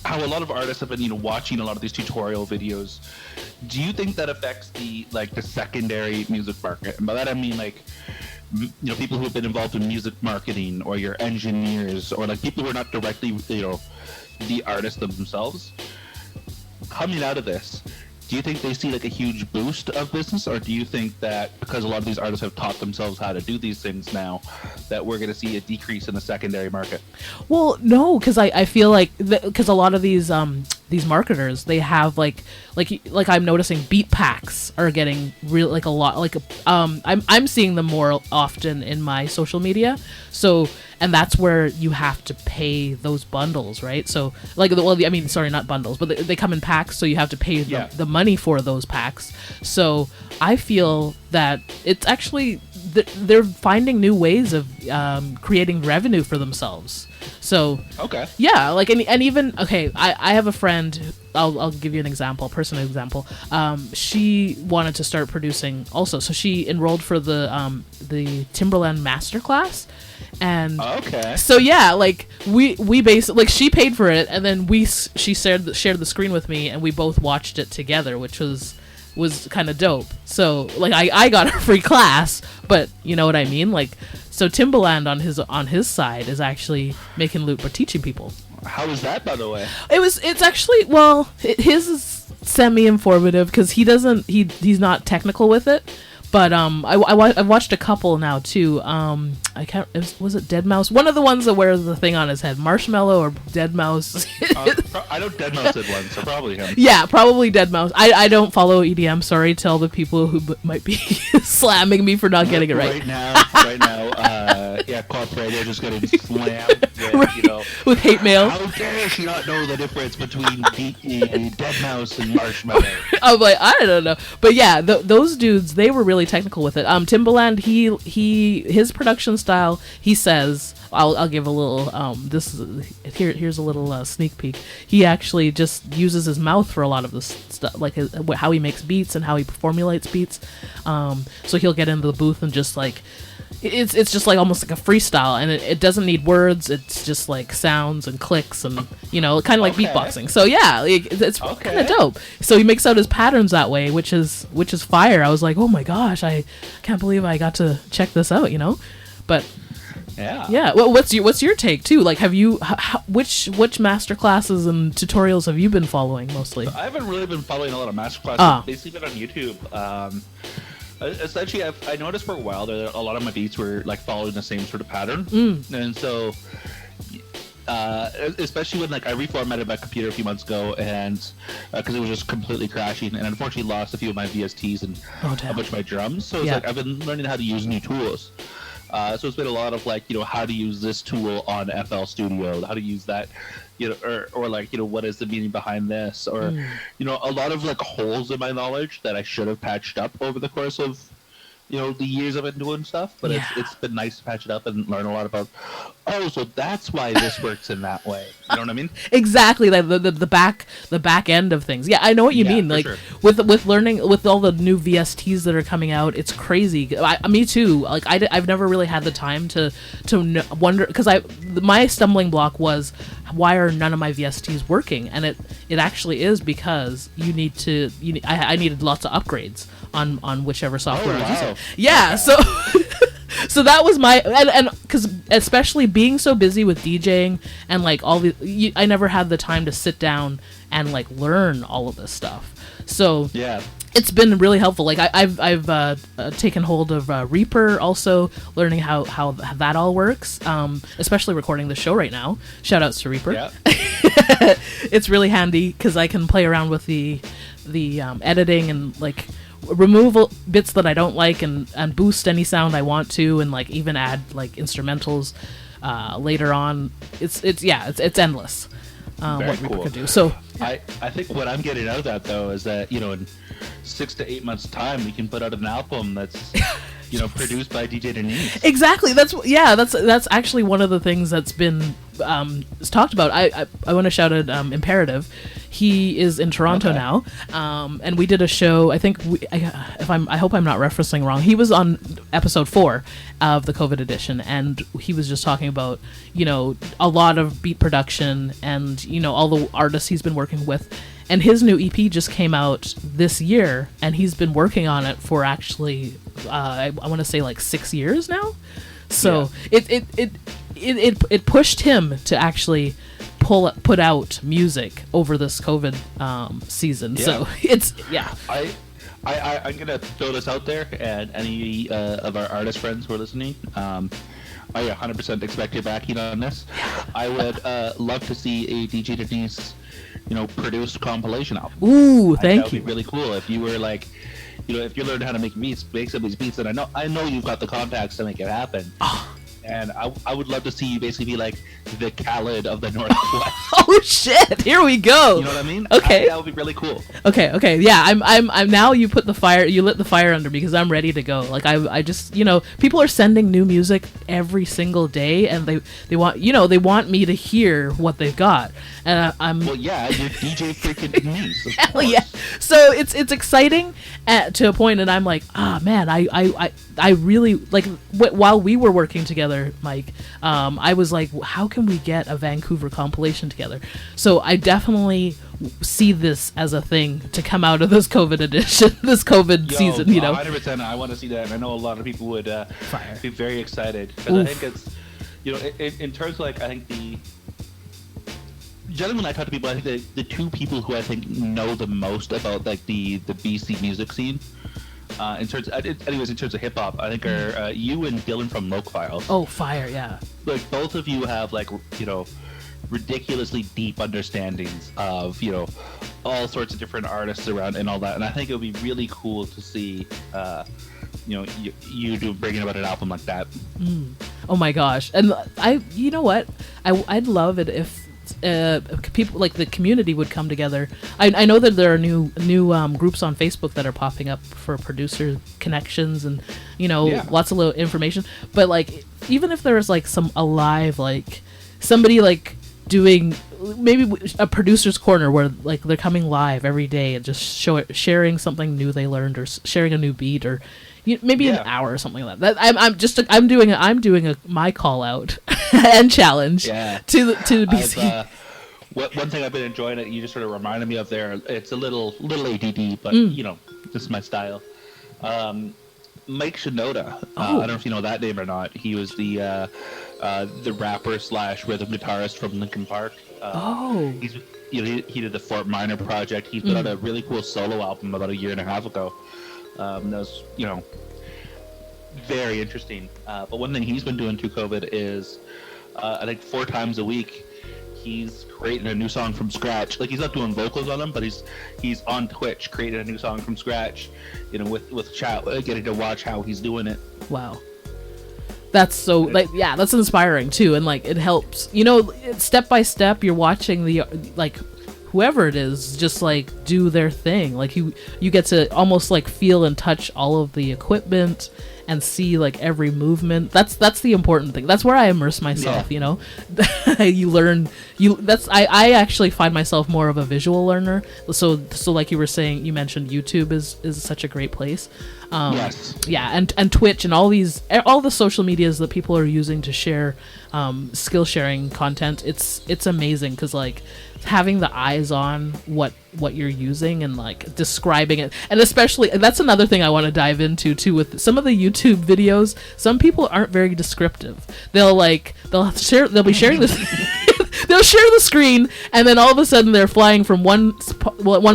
how a lot of artists have been, watching a lot of these tutorial videos. Do you think that affects the secondary music market? And by that I mean people who have been involved in music marketing, or your engineers, or people who are not directly, the artists themselves. Coming out of this, do you think they see a huge boost of business, or do you think that because a lot of these artists have taught themselves how to do these things now, that we're going to see a decrease in the secondary market? Well, no, because I feel like because a lot of these marketers, they have like I'm noticing beat packs are getting real a lot I'm seeing them more often in my social media. So, and that's where you have to pay those bundles, right? So not bundles, but they come in packs, so you have to pay the money for those packs. So I feel that it's actually they're finding new ways of creating revenue for themselves. So okay, yeah, and even I have a friend. I'll give you an example, personal example. She wanted to start producing also, so she enrolled for the Timberland Masterclass, and so yeah, we basically she paid for it, and then she shared the screen with me, and we both watched it together, which was kind of dope. So I got a free class, but you know what I mean. So Timberland on his side is actually making loot but teaching people. How was that, by the way? It's actually his is semi-informative because he's not technical with it, But I watched a couple now too. I can't. Was it Dead Mouse? One of the ones that wears the thing on his head, Marshmallow or Dead Mouse. I know Dead Mouse did one, so probably him. Yeah, probably Dead Mouse. I don't follow EDM. Sorry to all the people who might be slamming me for not getting it right. Right now, yeah, Co-op Radio just getting slammed with, with hate mail. How dare she not know the difference between Dead Mouse and Marshmallow? I'm like, I don't know, but yeah, those dudes, they were really technical with it. Timbaland, his production style, he says, I'll give a little here's a little sneak peek. He actually just uses his mouth for a lot of this stuff, like how he makes beats and how he formulates beats. So he'll get into the booth and just like it's just like almost like a freestyle, and it doesn't need words. It's just like sounds and clicks and kind of like beatboxing. So yeah, it's kind of dope. So he makes out his patterns that way, which is fire. I was like, oh my gosh, I can't believe I got to check this out. But yeah. Well, what's your take too? Like, have you which master classes and tutorials have you been following mostly? I haven't really been following a lot of master classes. Basically been on YouTube. Essentially, I noticed for a while that a lot of my beats were like following the same sort of pattern, and so especially when like I reformatted my computer a few months ago, and because it was just completely crashing, and unfortunately lost a few of my VSTs and a bunch of my drums. So it's like I've been learning how to use new tools. So it's been a lot of like how to use this tool on FL Studio, how to use that, or like what is the meaning behind this, or a lot of like holes in my knowledge that I should have patched up over the course of the years I've been doing stuff. But it's been nice to patch it up and learn a lot about. Oh, so that's why this works in that way. You know what I mean? Exactly, like the back end of things. Yeah, I know what you mean. Like with learning with all the new VSTs that are coming out, it's crazy. Me too. Like I've never really had the time to wonder, because my stumbling block was, why are none of my VSTs working? And it actually is because I needed lots of upgrades on whichever software I was using. Yeah, so. So that was my and because especially being so busy with DJing and like I never had the time to sit down and like learn all of this stuff. So it's been really helpful. Like I've taken hold of Reaper, also learning how that all works. Especially recording the show right now. Shout outs to Reaper. Yeah. It's really handy because I can play around with the editing and like remove bits that I don't like and boost any sound I want to, and like even add like instrumentals later on. It's endless what cool. Reaper could do. So I think what I'm getting out of that though is that in 6 to 8 months time we can put out an album that's produced by DJ Denise. Exactly. That's actually one of the things that's been talked about. I want to shout out Imperative. He is in Toronto now, and we did a show. I think I hope I'm not referencing wrong. He was on episode 4 of the COVID edition, and he was just talking about a lot of beat production and all the artists he's been working with. And his new EP just came out this year, and he's been working on it for actually I want to say like 6 years now. So it pushed him to actually put out music over this COVID season. Yeah. So it's I'm gonna throw this out there, and any of our artist friends who are listening, I 100% expect your backing on this. I would love to see a DJ Denise produced compilation album. Ooh, thank you. That would be really cool if you were like, if you learned how to make some of these beats, and I know you've got the contacts to make it happen. And I would love to see you basically be like the Khaled of the Northwest. Oh shit! Here we go. You know what I mean? Okay, that would be really cool. Okay. Yeah, I'm now. You lit the fire under me because I'm ready to go. Like I just people are sending new music every single day, and they want me to hear what they've got, and I'm. Well, yeah, you're DJ freaking Denise. Hell yeah! So it's exciting to a point, and I'm like, man, I really like while we were working together, Mike, I was like, how can we get a Vancouver compilation together? So I definitely see this as a thing to come out of this COVID edition, this COVID season. 100%. I want to see that, and I know a lot of people would be very excited, because I think it's in terms of like, I think generally when I talk to people, I think the two people who I think know the most about like the BC music scene in terms of hip hop, I think are you and Dylan from Loke Files. Oh, fire, yeah. Like both of you have like ridiculously deep understandings of all sorts of different artists around and all that, and I think it would be really cool to see you bringing about an album like that. Oh my gosh. And I'd love it if people like the community would come together. I know that there are new groups on Facebook that are popping up for producer connections and lots of little information, but like even if there was like a live like somebody like doing maybe a producer's corner where like they're coming live every day and just sharing something new they learned or sharing a new beat or maybe an hour or something like that. I'm doing my call out and challenge to BC. One thing I've been enjoying that you just sort of reminded me of there. It's a little ADD, but this is my style. Mike Shinoda. I don't know if you know that name or not. He was the rapper / rhythm guitarist from Linkin Park. He did the Fort Minor project. He put out a really cool solo album about a year and a half ago. That was very interesting. But one thing he's been doing through COVID is I think 4 times a week he's creating a new song from scratch. Like he's not doing vocals on them, but he's on Twitch creating a new song from scratch. With chat, getting to watch how he's doing it. Wow. That's so that's inspiring too, and like it helps. Step by step, you're watching the whoever it is just like do their thing. Like you get to almost like feel and touch all of the equipment and see like every movement. That's the important thing. That's where I immerse myself. You learn. I actually find myself more of a visual learner. So like you were saying, you mentioned YouTube is such a great place. Yes. Yeah, and Twitch and all the social medias that people are using to share skill sharing content. It's amazing because like having the eyes on what you're using and like describing it, and especially that's another thing I want to dive into too with some of the YouTube videos. Some people aren't very descriptive. They'll be sharing this. They'll share the screen, and then all of a sudden they're flying from one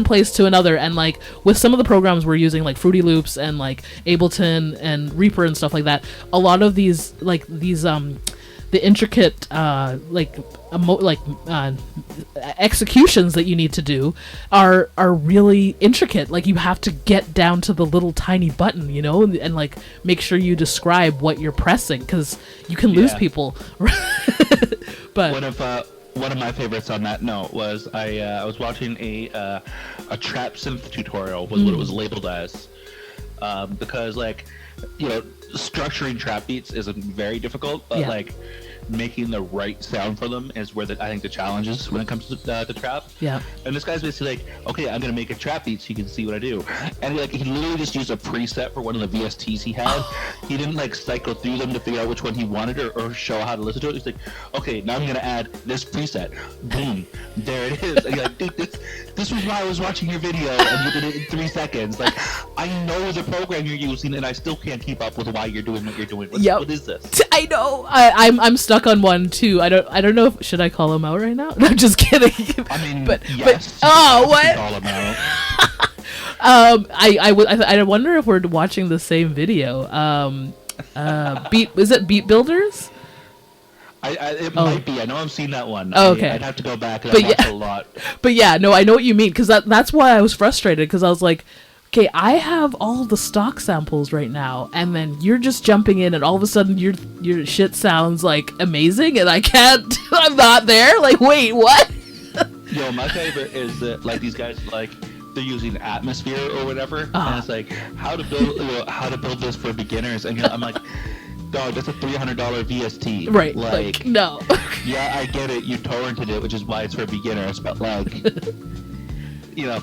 place to another. And like with some of the programs we're using, like Fruity Loops and like Ableton and Reaper and stuff like that, a lot of these the intricate executions that you need to do are really intricate. Like you have to get down to the little tiny button, and like make sure you describe what you're pressing because you can lose people. But one of my favorites on that note was I was watching a trap synth tutorial was what it was labeled as, because like structuring trap beats isn't very difficult, but like making the right sound for them is where I think the challenge is when it comes to trap. Yeah. And this guy's basically like, okay, I'm gonna make a trap beat so you can see what I do. And he literally just used a preset for one of the VSTs he had. He didn't like cycle through them to figure out which one he wanted or show how to listen to it. He's like, okay, now I'm gonna add this preset. Boom, there it is. And you're like, dude, this was why I was watching your video and you did it in 3 seconds. Like, I know the program you're using and I still can't keep up with why you're doing what you're doing. What is this? I know. I'm stuck on one too. I don't know if should I call him out right now? No, I'm just kidding. I mean, but yes, what? Call him out. I wonder if we're watching the same video. Is it Beat Builders? It might be. I know I've seen that one. Okay. I'd have to go back and I watched a lot. But yeah, no, I know what you mean because that's why I was frustrated because I was like, okay, I have all the stock samples right now, and then you're just jumping in, and all of a sudden your shit sounds like amazing, and I can't. I'm not there. Like, wait, what? Yo, my favorite is that like these guys like they're using Atmosphere or whatever, and it's like how to build this for beginners, and I'm like, dog, that's a $300 VST, right? Like no. Yeah, I get it. You torrented it, which is why it's for beginners, but like,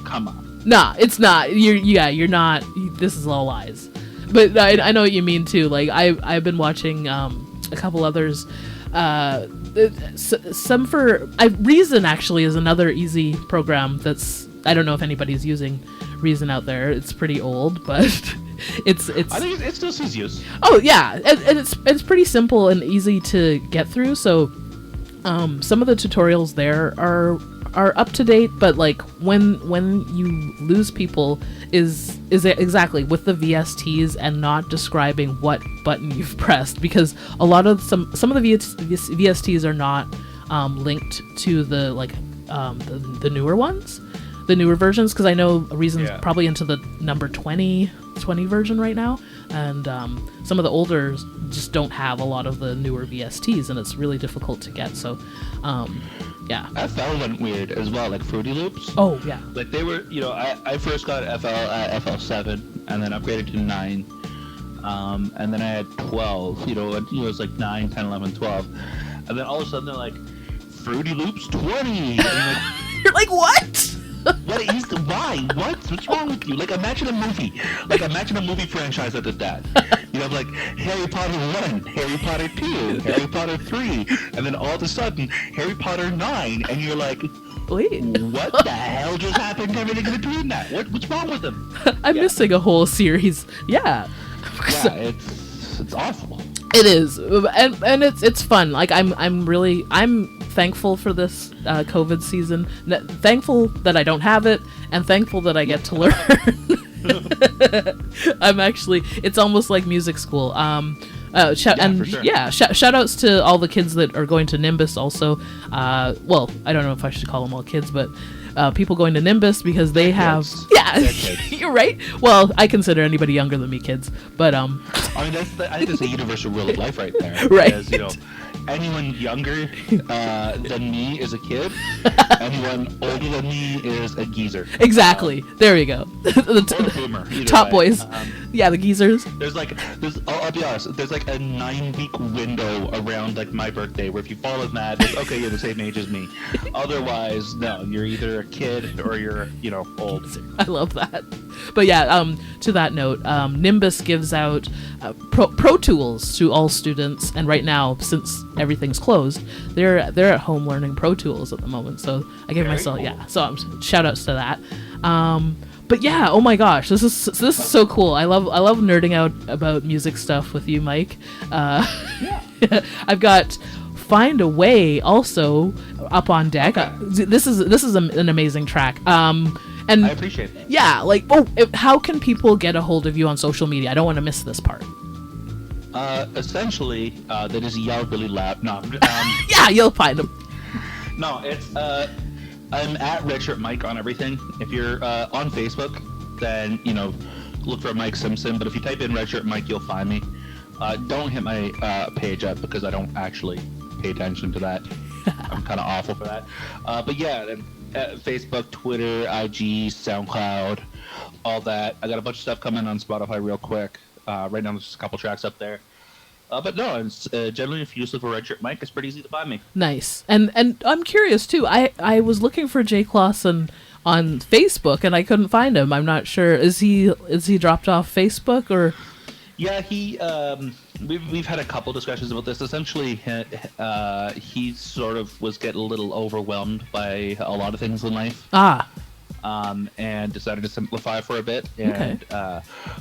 come on. Nah, it's not. You're not. This is all lies. But I know what you mean too. Like I've been watching a couple others. Reason actually is another easy program that's. I don't know if anybody's using Reason out there. It's pretty old, but it's. I think it still sees use. Oh yeah, and it's pretty simple and easy to get through. So some of the tutorials there are up to date, but like when you lose people is it exactly with the VSTs and not describing what button you've pressed, because a lot of some of the VSTs are not linked to the the newer ones, the newer versions, because I know Reason's probably into the number 20 version right now, and some of the older just don't have a lot of the newer VSTs, and it's really difficult to get. So yeah, FL went weird as well, like Fruity Loops. Oh yeah, like they were, I first got FL at FL7 and then upgraded to 9, and then I had 12. It was like 9, 10, 11, 12, and then all of a sudden they're like Fruity Loops 20. You're like, what? What is why? What's wrong with you? Like, imagine a movie franchise that did that. You have like Harry Potter 1, Harry Potter 2, Harry Potter 3, and then all of a sudden Harry Potter 9, and you're like, wait, what the hell just happened to everything in between that? What's wrong with them? I'm missing a whole series. Yeah, it's awful. It is, and it's fun. Like I'm thankful for this COVID season. Thankful that I don't have it, and thankful that I get to learn. It's almost like music school. Shout outs to all the kids that are going to Nimbus also. Well, I don't know if I should call them all kids, but people going to Nimbus because they have you're right. Well, I consider anybody younger than me kids, but I mean I think that's a universal rule of life right there. Right. Because, anyone younger than me is a kid. Anyone older than me is a geezer. Exactly. There we go. Or a boomer. Top way. boys. The geezers. I'll be honest. There's like a 9-week window around like my birthday where if you fall in that, it's okay, you're the same age as me. Otherwise, no, you're either a kid or you're old. I love that. But yeah, to that note, Nimbus gives out Pro Tools to all students, and right now, since everything's closed, they're at home learning Pro Tools at the moment. So I give myself so shout outs to that. But yeah, oh my gosh, this is so cool. I love nerding out about music stuff with you, Mike. I've got Find a Way also up on deck. This is an amazing track. And I appreciate that. Yeah, like, how can people get a hold of you on social media? I don't want to miss this part. Essentially, they just yell really loud. No, yeah, you'll find them. No, it's I'm at RedShirtMike on everything. If you're on Facebook, then look for Mike Simpson. But if you type in RedShirtMike, you'll find me. Don't hit my page up because I don't actually pay attention to that. I'm kind of awful for that. But yeah. Facebook, Twitter, IG, SoundCloud, all that. I got a bunch of stuff coming on Spotify real quick. Right now there's just a couple tracks up there. But no, it's, generally if you just look for RedShirtMike, it's pretty easy to find me. Nice. And I'm curious too. I was looking for Jay Clausen on Facebook and I couldn't find him. I'm not sure. Is he dropped off Facebook or? Yeah, he. We've had a couple discussions about this. Essentially, he sort of was getting a little overwhelmed by a lot of things in life. And decided to simplify for a bit. And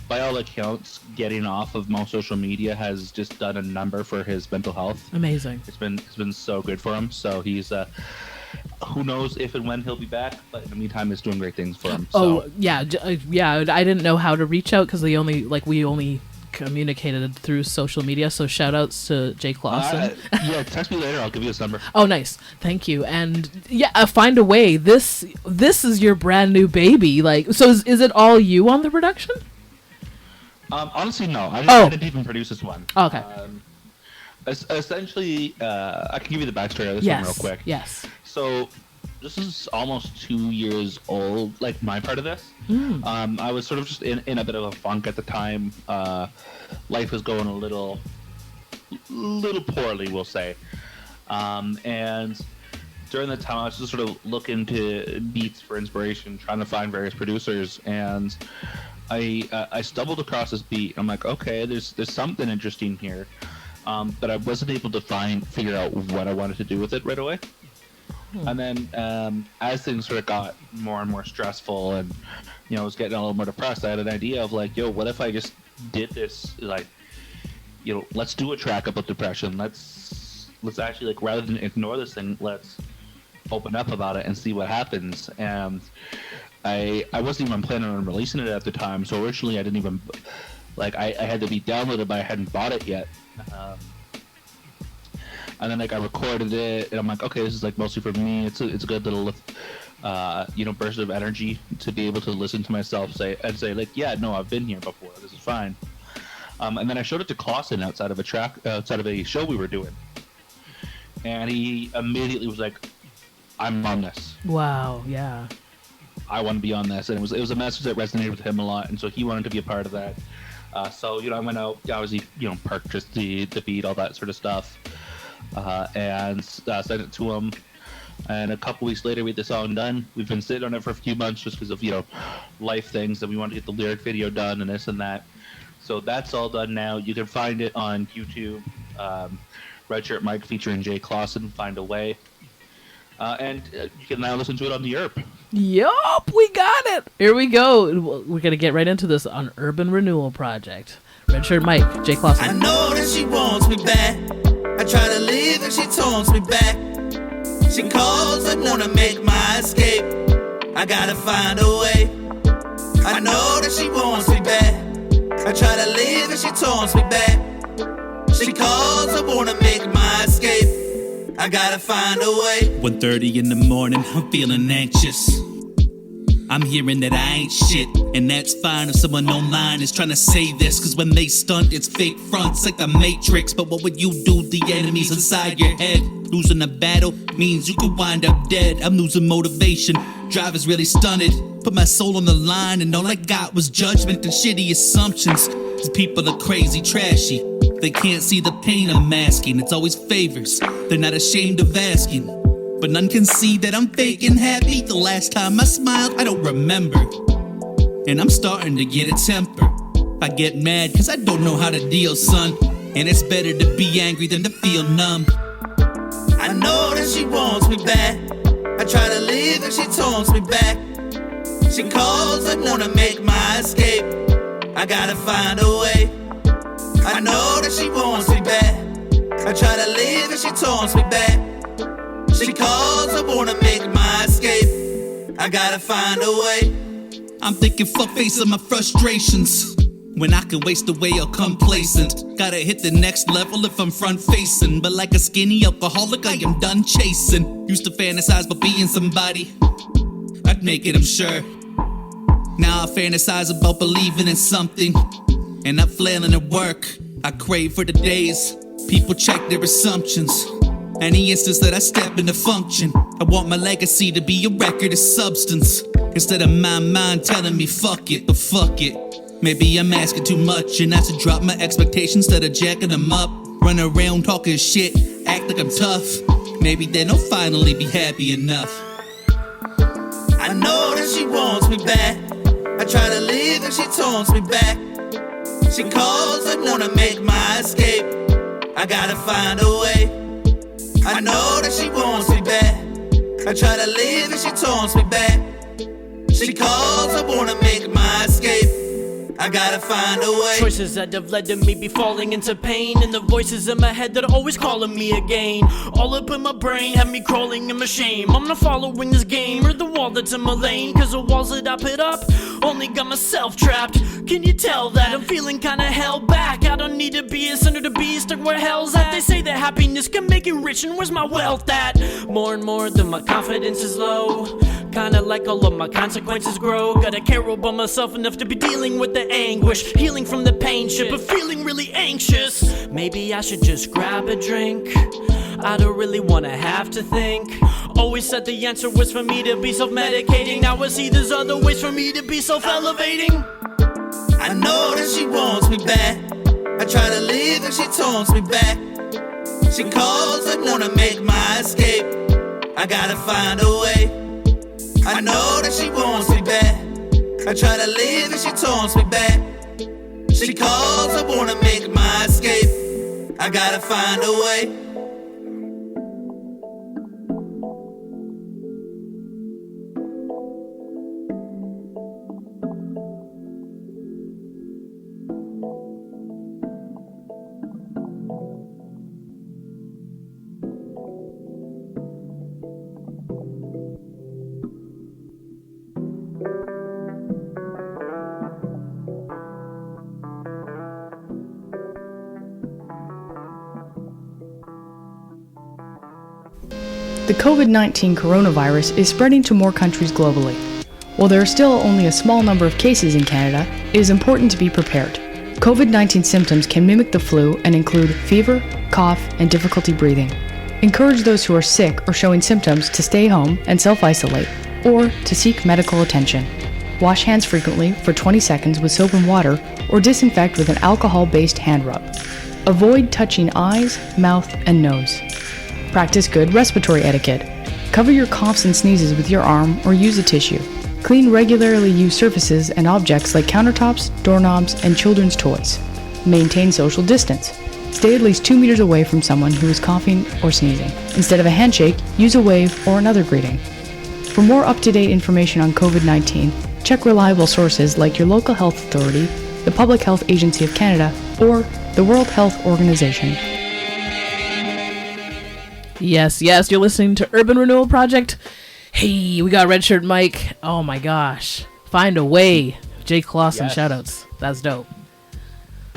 by all accounts, getting off of most social media has just done a number for his mental health. Amazing. It's been so good for him. So he's who knows if and when he'll be back, but in the meantime, it's doing great things for him. So. Oh yeah. I didn't know how to reach out because we only communicated through social media, so shout outs to Jay Clausen. Text me later, I'll give you his number. Oh nice, thank you. And Find a Way, this is your brand new baby, like, so is it all you on the production? Honestly no, I didn't even produce this one. Okay. Essentially, I can give you the backstory of this one real quick. Yes. So this is almost 2 years old, like my part of this. I was sort of just in a bit of a funk at the time. Life was going a little poorly, we'll say. And during the time, I was just sort of looking to beats for inspiration, trying to find various producers, and I stumbled across this beat. I'm like, okay, there's something interesting here, but I wasn't able to figure out what I wanted to do with it right away. And then as things sort of got more and more stressful and, I was getting a little more depressed, I had an idea of like, what if I just did this, like, let's do a track about depression. Let's let's actually, like, rather than ignore this thing, let's open up about it and see what happens. And I wasn't even planning on releasing it at the time, so originally I didn't even, like, I had to be downloaded, but I hadn't bought it yet. And then, like, I recorded it, and I'm like, okay, this is, like, mostly for me. It's a good little, burst of energy to be able to listen to myself say, like, yeah, no, I've been here before. This is fine. And then I showed it to Clausen outside of a show we were doing, and he immediately was like, I'm on this. Wow, yeah. I want to be on this, and it was a message that resonated with him a lot, and so he wanted to be a part of that. So I went out, obviously, purchased the beat, all that sort of stuff, and sent it to him. And a couple weeks later, we had the song done. We've been sitting on it for a few months just because of life things, and we wanted to get the lyric video done and this and that. So that's all done now. You can find it on YouTube. RedShirtMike featuring Jay Clausen, Find a Way. And you can now listen to it on the URP. Yup, we got it. Here we go. We're going to get right into this on Urban Renewal Project. RedShirtMike, Jay Clausen. I know that she wants me back. I try to leave and she taunts me back. She calls and wanna make my escape. I gotta find a way. I know that she wants me back. I try to leave and she taunts me back. She calls and wanna make my escape. I gotta find a way. 1:30 in the morning, I'm feeling anxious. I'm hearing that I ain't shit, and that's fine if someone online is trying to say this, cause when they stunt, it's fake fronts like the Matrix. But what would you do? The enemy's inside your head. Losing a battle means you could wind up dead. I'm losing motivation, driver's really stunted. Put my soul on the line and all I got was judgment and shitty assumptions. These people are crazy, trashy. They can't see the pain I'm masking. It's always favors, they're not ashamed of asking. But none can see that I'm faking happy. The last time I smiled, I don't remember. And I'm starting to get a temper. I get mad cause I don't know how to deal, son. And it's better to be angry than to feel numb. I know that she wants me back. I try to leave and she taunts me back. She calls and wanna make my escape. I gotta find a way. I know that she wants me back. I try to leave and she taunts me back. She calls, I wanna make my escape. I gotta find a way. I'm thinking fuck facing my frustrations when I can waste away or complacent. Gotta hit the next level if I'm front facing. But like a skinny alcoholic, I am done chasing. Used to fantasize about being somebody I'd make it, I'm sure. Now I fantasize about believing in something, and I'm flailing at work. I crave for the days people check their assumptions. Any instance that I step into function, I want my legacy to be a record of substance. Instead of my mind telling me fuck it, but fuck it. Maybe I'm asking too much and I should drop my expectations instead of jacking them up. Run around talking shit, act like I'm tough. Maybe then I'll finally be happy enough. I know that she wants me back. I try to leave and she taunts me back. She calls and wanna make my escape. I gotta find a way. I know that she wants me back. I try to leave and she taunts me back. She calls, I wanna make my escape. I gotta find a way. Choices that have led to me be falling into pain, and the voices in my head that are always calling me again. All up in my brain have me crawling in my shame. I'm not following this game or the wall that's in my lane, cause the walls that I put up only got myself trapped. Can you tell that I'm feeling kinda held back? I don't need to be a center to be stuck where hell's at. They say that happiness can make you rich, and where's my wealth at? More and more that my confidence is low, kinda like all of my consequences grow. Gotta care about myself enough to be dealing with the anguish, healing from the pain shit, but feeling really anxious. Maybe I should just grab a drink. I don't really wanna have to think. Always said the answer was for me to be self-medicating. Now I see there's other ways for me to be self-elevating. I know that she wants me back. I try to leave and she taunts me back. She calls and wanna make my escape. I gotta find a way. I know that she wants me back. I try to leave and she taunts me back. She calls, I wanna make my escape. I gotta find a way. The COVID-19 coronavirus is spreading to more countries globally. While there are still only a small number of cases in Canada, it is important to be prepared. COVID-19 symptoms can mimic the flu and include fever, cough, and difficulty breathing. Encourage those who are sick or showing symptoms to stay home and self-isolate, or to seek medical attention. Wash hands frequently for 20 seconds with soap and water, or disinfect with an alcohol-based hand rub. Avoid touching eyes, mouth, and nose. Practice good respiratory etiquette. Cover your coughs and sneezes with your arm or use a tissue. Clean regularly used surfaces and objects like countertops, doorknobs, and children's toys. Maintain social distance. Stay at least 2 meters away from someone who is coughing or sneezing. Instead of a handshake, use a wave or another greeting. For more up-to-date information on COVID-19, check reliable sources like your local health authority, the Public Health Agency of Canada, or the World Health Organization. Yes, you're listening to Urban Renewal Project. Hey, we got RedShirtMike. Oh my gosh. Find a way. Jake Clausen, Yes. shoutouts. That's dope.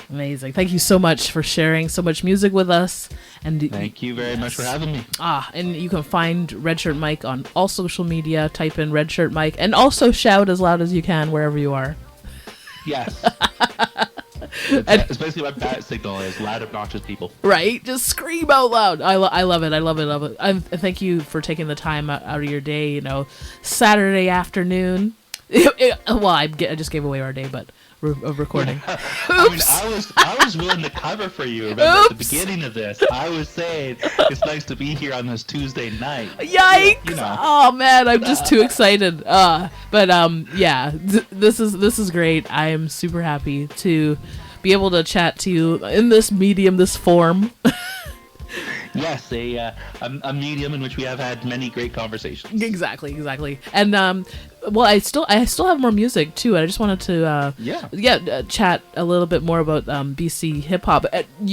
Amazing. Thank you so much for sharing so much music with us. And Thank you very much for having me. And you can find RedShirtMike on all social media. Type in RedShirtMike and also shout as loud as you can wherever you are. Yes. It's basically my bat signal is loud, obnoxious people. Right? Just scream out loud. I love it. I love it. Thank you for taking the time out of your day, Saturday afternoon. Well, I just gave away our day, but of recording. Yeah. I mean, I was willing to cover for you. Remember at the beginning of this, I was saying it's nice to be here on this Tuesday night. Yikes! Oh man, I'm just too excited. This is great. I am super happy to be able to chat to you in this medium, this form. Yes, a medium in which we have had many great conversations. Exactly. And I still have more music too. And I just wanted to chat a little bit more about BC hip hop.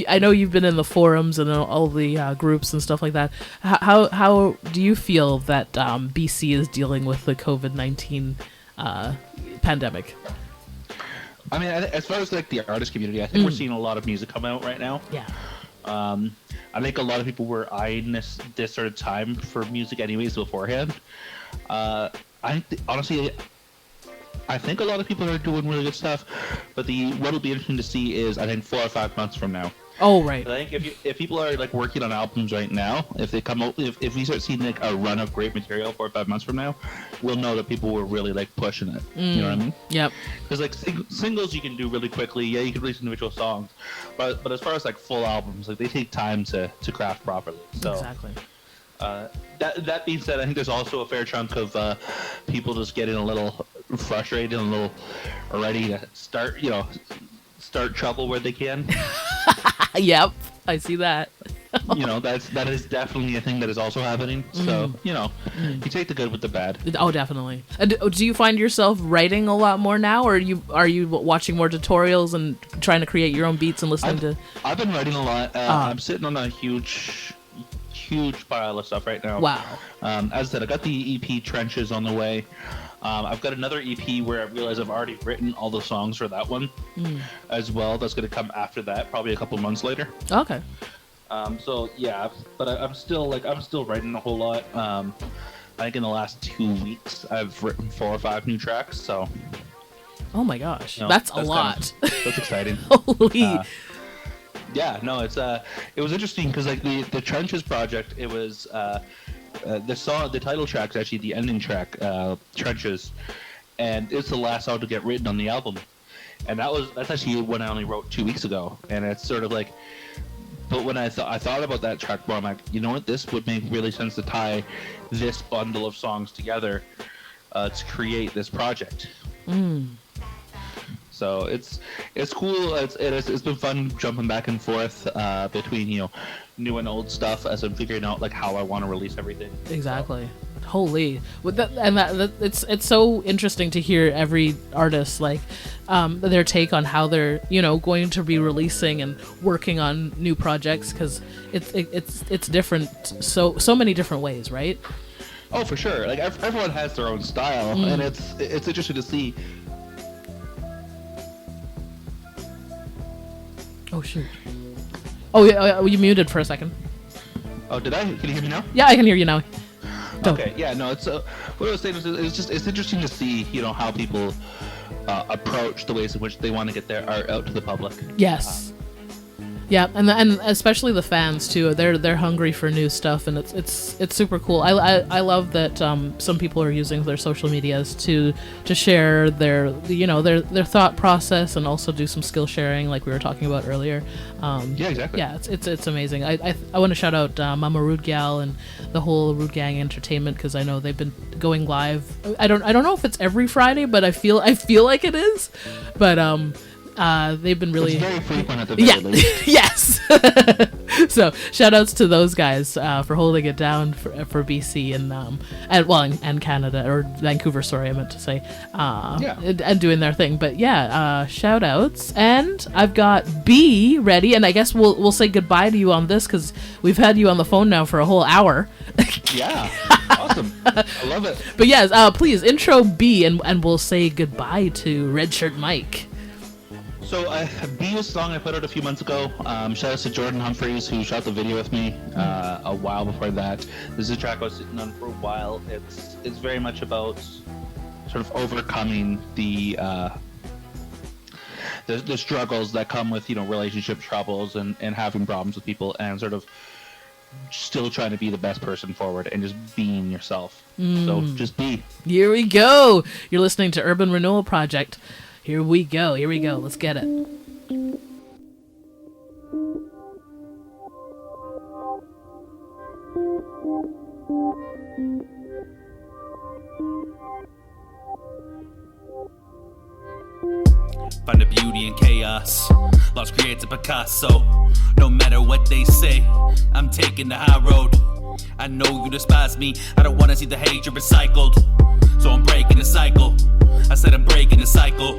I know you've been in the forums and all the groups and stuff like that. How do you feel that BC is dealing with the COVID-19 pandemic? I mean, as far as like the artist community, I think we're seeing a lot of music come out right now. Yeah. I think a lot of people were eyeing this sort of time for music anyways beforehand. Honestly, I think a lot of people are doing really good stuff, but what'll be interesting to see is, I think, 4 or 5 months from now. Oh, right. I think if people are like working on albums right now, if they come out, if we start seeing like a run of great material 4 or 5 months from now, we'll know that people were really like pushing it. You know what I mean? Yep. Because like singles you can do really quickly. Yeah, you can release individual songs, but as far as like full albums, like they take time to craft properly. So, exactly. That being said, I think there's also a fair chunk of people just getting a little frustrated and a little ready to start trouble where they can. Yep, I see that. That is definitely a thing that is also happening. So, you take the good with the bad. Oh, definitely. Do you find yourself writing a lot more now, or are you watching more tutorials and trying to create your own beats and listening to? I've been writing a lot. I'm sitting on a huge pile of stuff right now. Wow. As I said, I got the EP Trenches on the way. I've got another EP where I realize I've already written all the songs for that one as well. That's going to come after that, probably a couple months later. Okay. So yeah, but I'm still writing a whole lot. I think in the last 2 weeks I've written 4 or 5 new tracks. So. Oh my gosh, that's a lot. That's exciting. Holy. Yeah, no, it was interesting because like the Trenches project, it was the title track is actually the ending track, Trenches, and it's the last song to get written on the album, and that's actually when I only wrote 2 weeks ago, and it's sort of like, but when I thought about that track more, I'm like, you know what, this would make really sense to tie this bundle of songs together to create this project. So it's cool. It's been fun jumping back and forth between new and old stuff as I'm figuring out like how I want to release everything. Exactly. Holy. With that, it's so interesting to hear every artist like their take on how they're going to be releasing and working on new projects, because it's different so many different ways, right? Oh, for sure. Like everyone has their own style, and it's interesting to see. Oh shoot! Oh yeah, you muted for a second. Oh, did I? Can you hear me now? Yeah, I can hear you now. Okay, yeah, no, it's what I was saying is it's interesting to see, how people approach the ways in which they want to get their art out to the public. Yes. Yeah, and especially the fans too. They're hungry for new stuff, and it's super cool. I love that some people are using their social medias to share their thought process and also do some skill sharing, like we were talking about earlier. Yeah, exactly. Yeah, it's amazing. I want to shout out Mama Rude Gal and the whole Rude Gang Entertainment, because I know they've been going live. I don't know if it's every Friday, but I feel like it is. But they've been really very frequent at the very least. Yes. So shout outs to those guys for holding it down for BC and Canada, or Vancouver, sorry, I meant to say, and doing their thing. But yeah, shout outs. And I've got B ready, and I guess we'll say goodbye to you on this, because we've had you on the phone now for a whole hour. Yeah, awesome. I love it. But yes, please intro B, and we'll say goodbye to RedShirtMike. So B was a song I put out a few months ago. Shout out to Jordan Humphreys, who shot the video with me a while before that. This is a track I was sitting on for a while. It's very much about sort of overcoming the struggles that come with relationship troubles and having problems with people, and sort of still trying to be the best person forward and just being yourself. So just be. Here we go. You're listening to Urban Renewal Project. Here we go. Let's get it. Find the beauty in chaos. Lost creates a Picasso. No matter what they say, I'm taking the high road. I know you despise me. I don't want to see the hatred recycled. So I'm breaking the cycle. I said I'm breaking the cycle.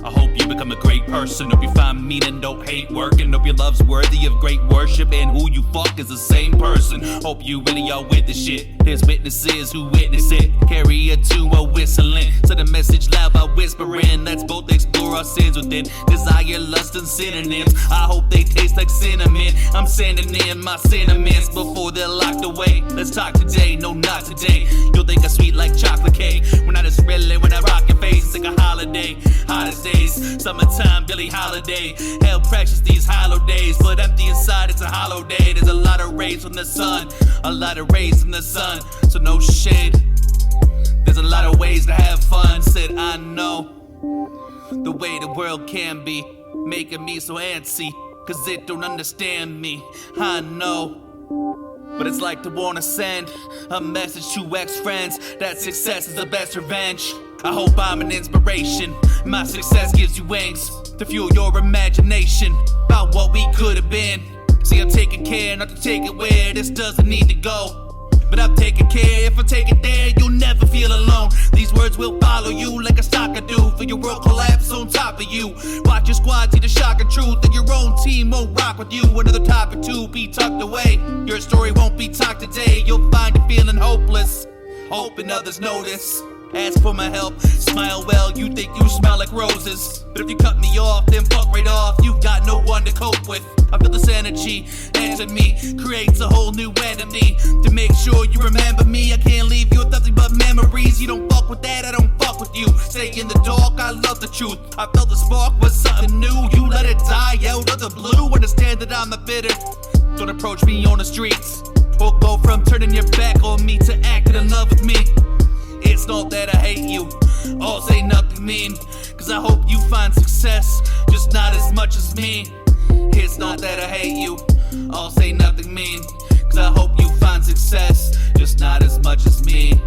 I hope you become a great person. Hope you find meaning, don't hate working. Hope your love's worthy of great worship, and who you fuck is the same person. Hope you really are with the shit. There's witnesses who witness it. Carry it to a whistling. Send a message loud by whispering. Let's both explore our sins within. Desire, lust, and synonyms. I hope they taste like cinnamon. I'm sending in my sentiments before they're locked away. Let's talk today, no not today. You'll think I'm sweet like chocolate cake. When I just really, when I rock your face, it's like a holiday. Hottest days, summertime, Billie Holiday. Hell precious these hollow days, but empty inside, it's a hollow day. There's a lot of rays from the sun, a lot of rays from the sun, so no shade. There's a lot of ways to have fun. Said I know the way the world can be, making me so antsy, cause it don't understand me. I know, but it's like to wanna send a message to ex-friends that success is the best revenge. I hope I'm an inspiration. My success gives you wings to fuel your imagination about what we could have been. See, I'm taking care not to take it where this doesn't need to go, but I'm taking care. If I take it there, you'll never feel alone. These words will follow you like a stalker do. For your world collapse on top of you. Watch your squad see the shock of truth, that your own team won't rock with you. Another topic to be tucked away. Your story won't be talked today. You'll find you feeling hopeless, hoping others notice. Ask for my help, smile well, you think you smell like roses. But if you cut me off, then fuck right off. You've got no one to cope with. I feel this energy enter me, creates a whole new enemy. To make sure you remember me, I can't leave you with nothing but memories. You don't fuck with that, I don't fuck with you. Stay in the dark, I love the truth. I felt the spark was something new. You let it die out of the blue. Understand that I'm not bitter. Don't approach me on the streets, or go from turning your back on me to acting in love with me. It's not that I hate you, all say nothing mean, cause I hope you find success, just not as much as me. It's not that I hate you, all say nothing mean, cause I hope you find success, just not as much as me.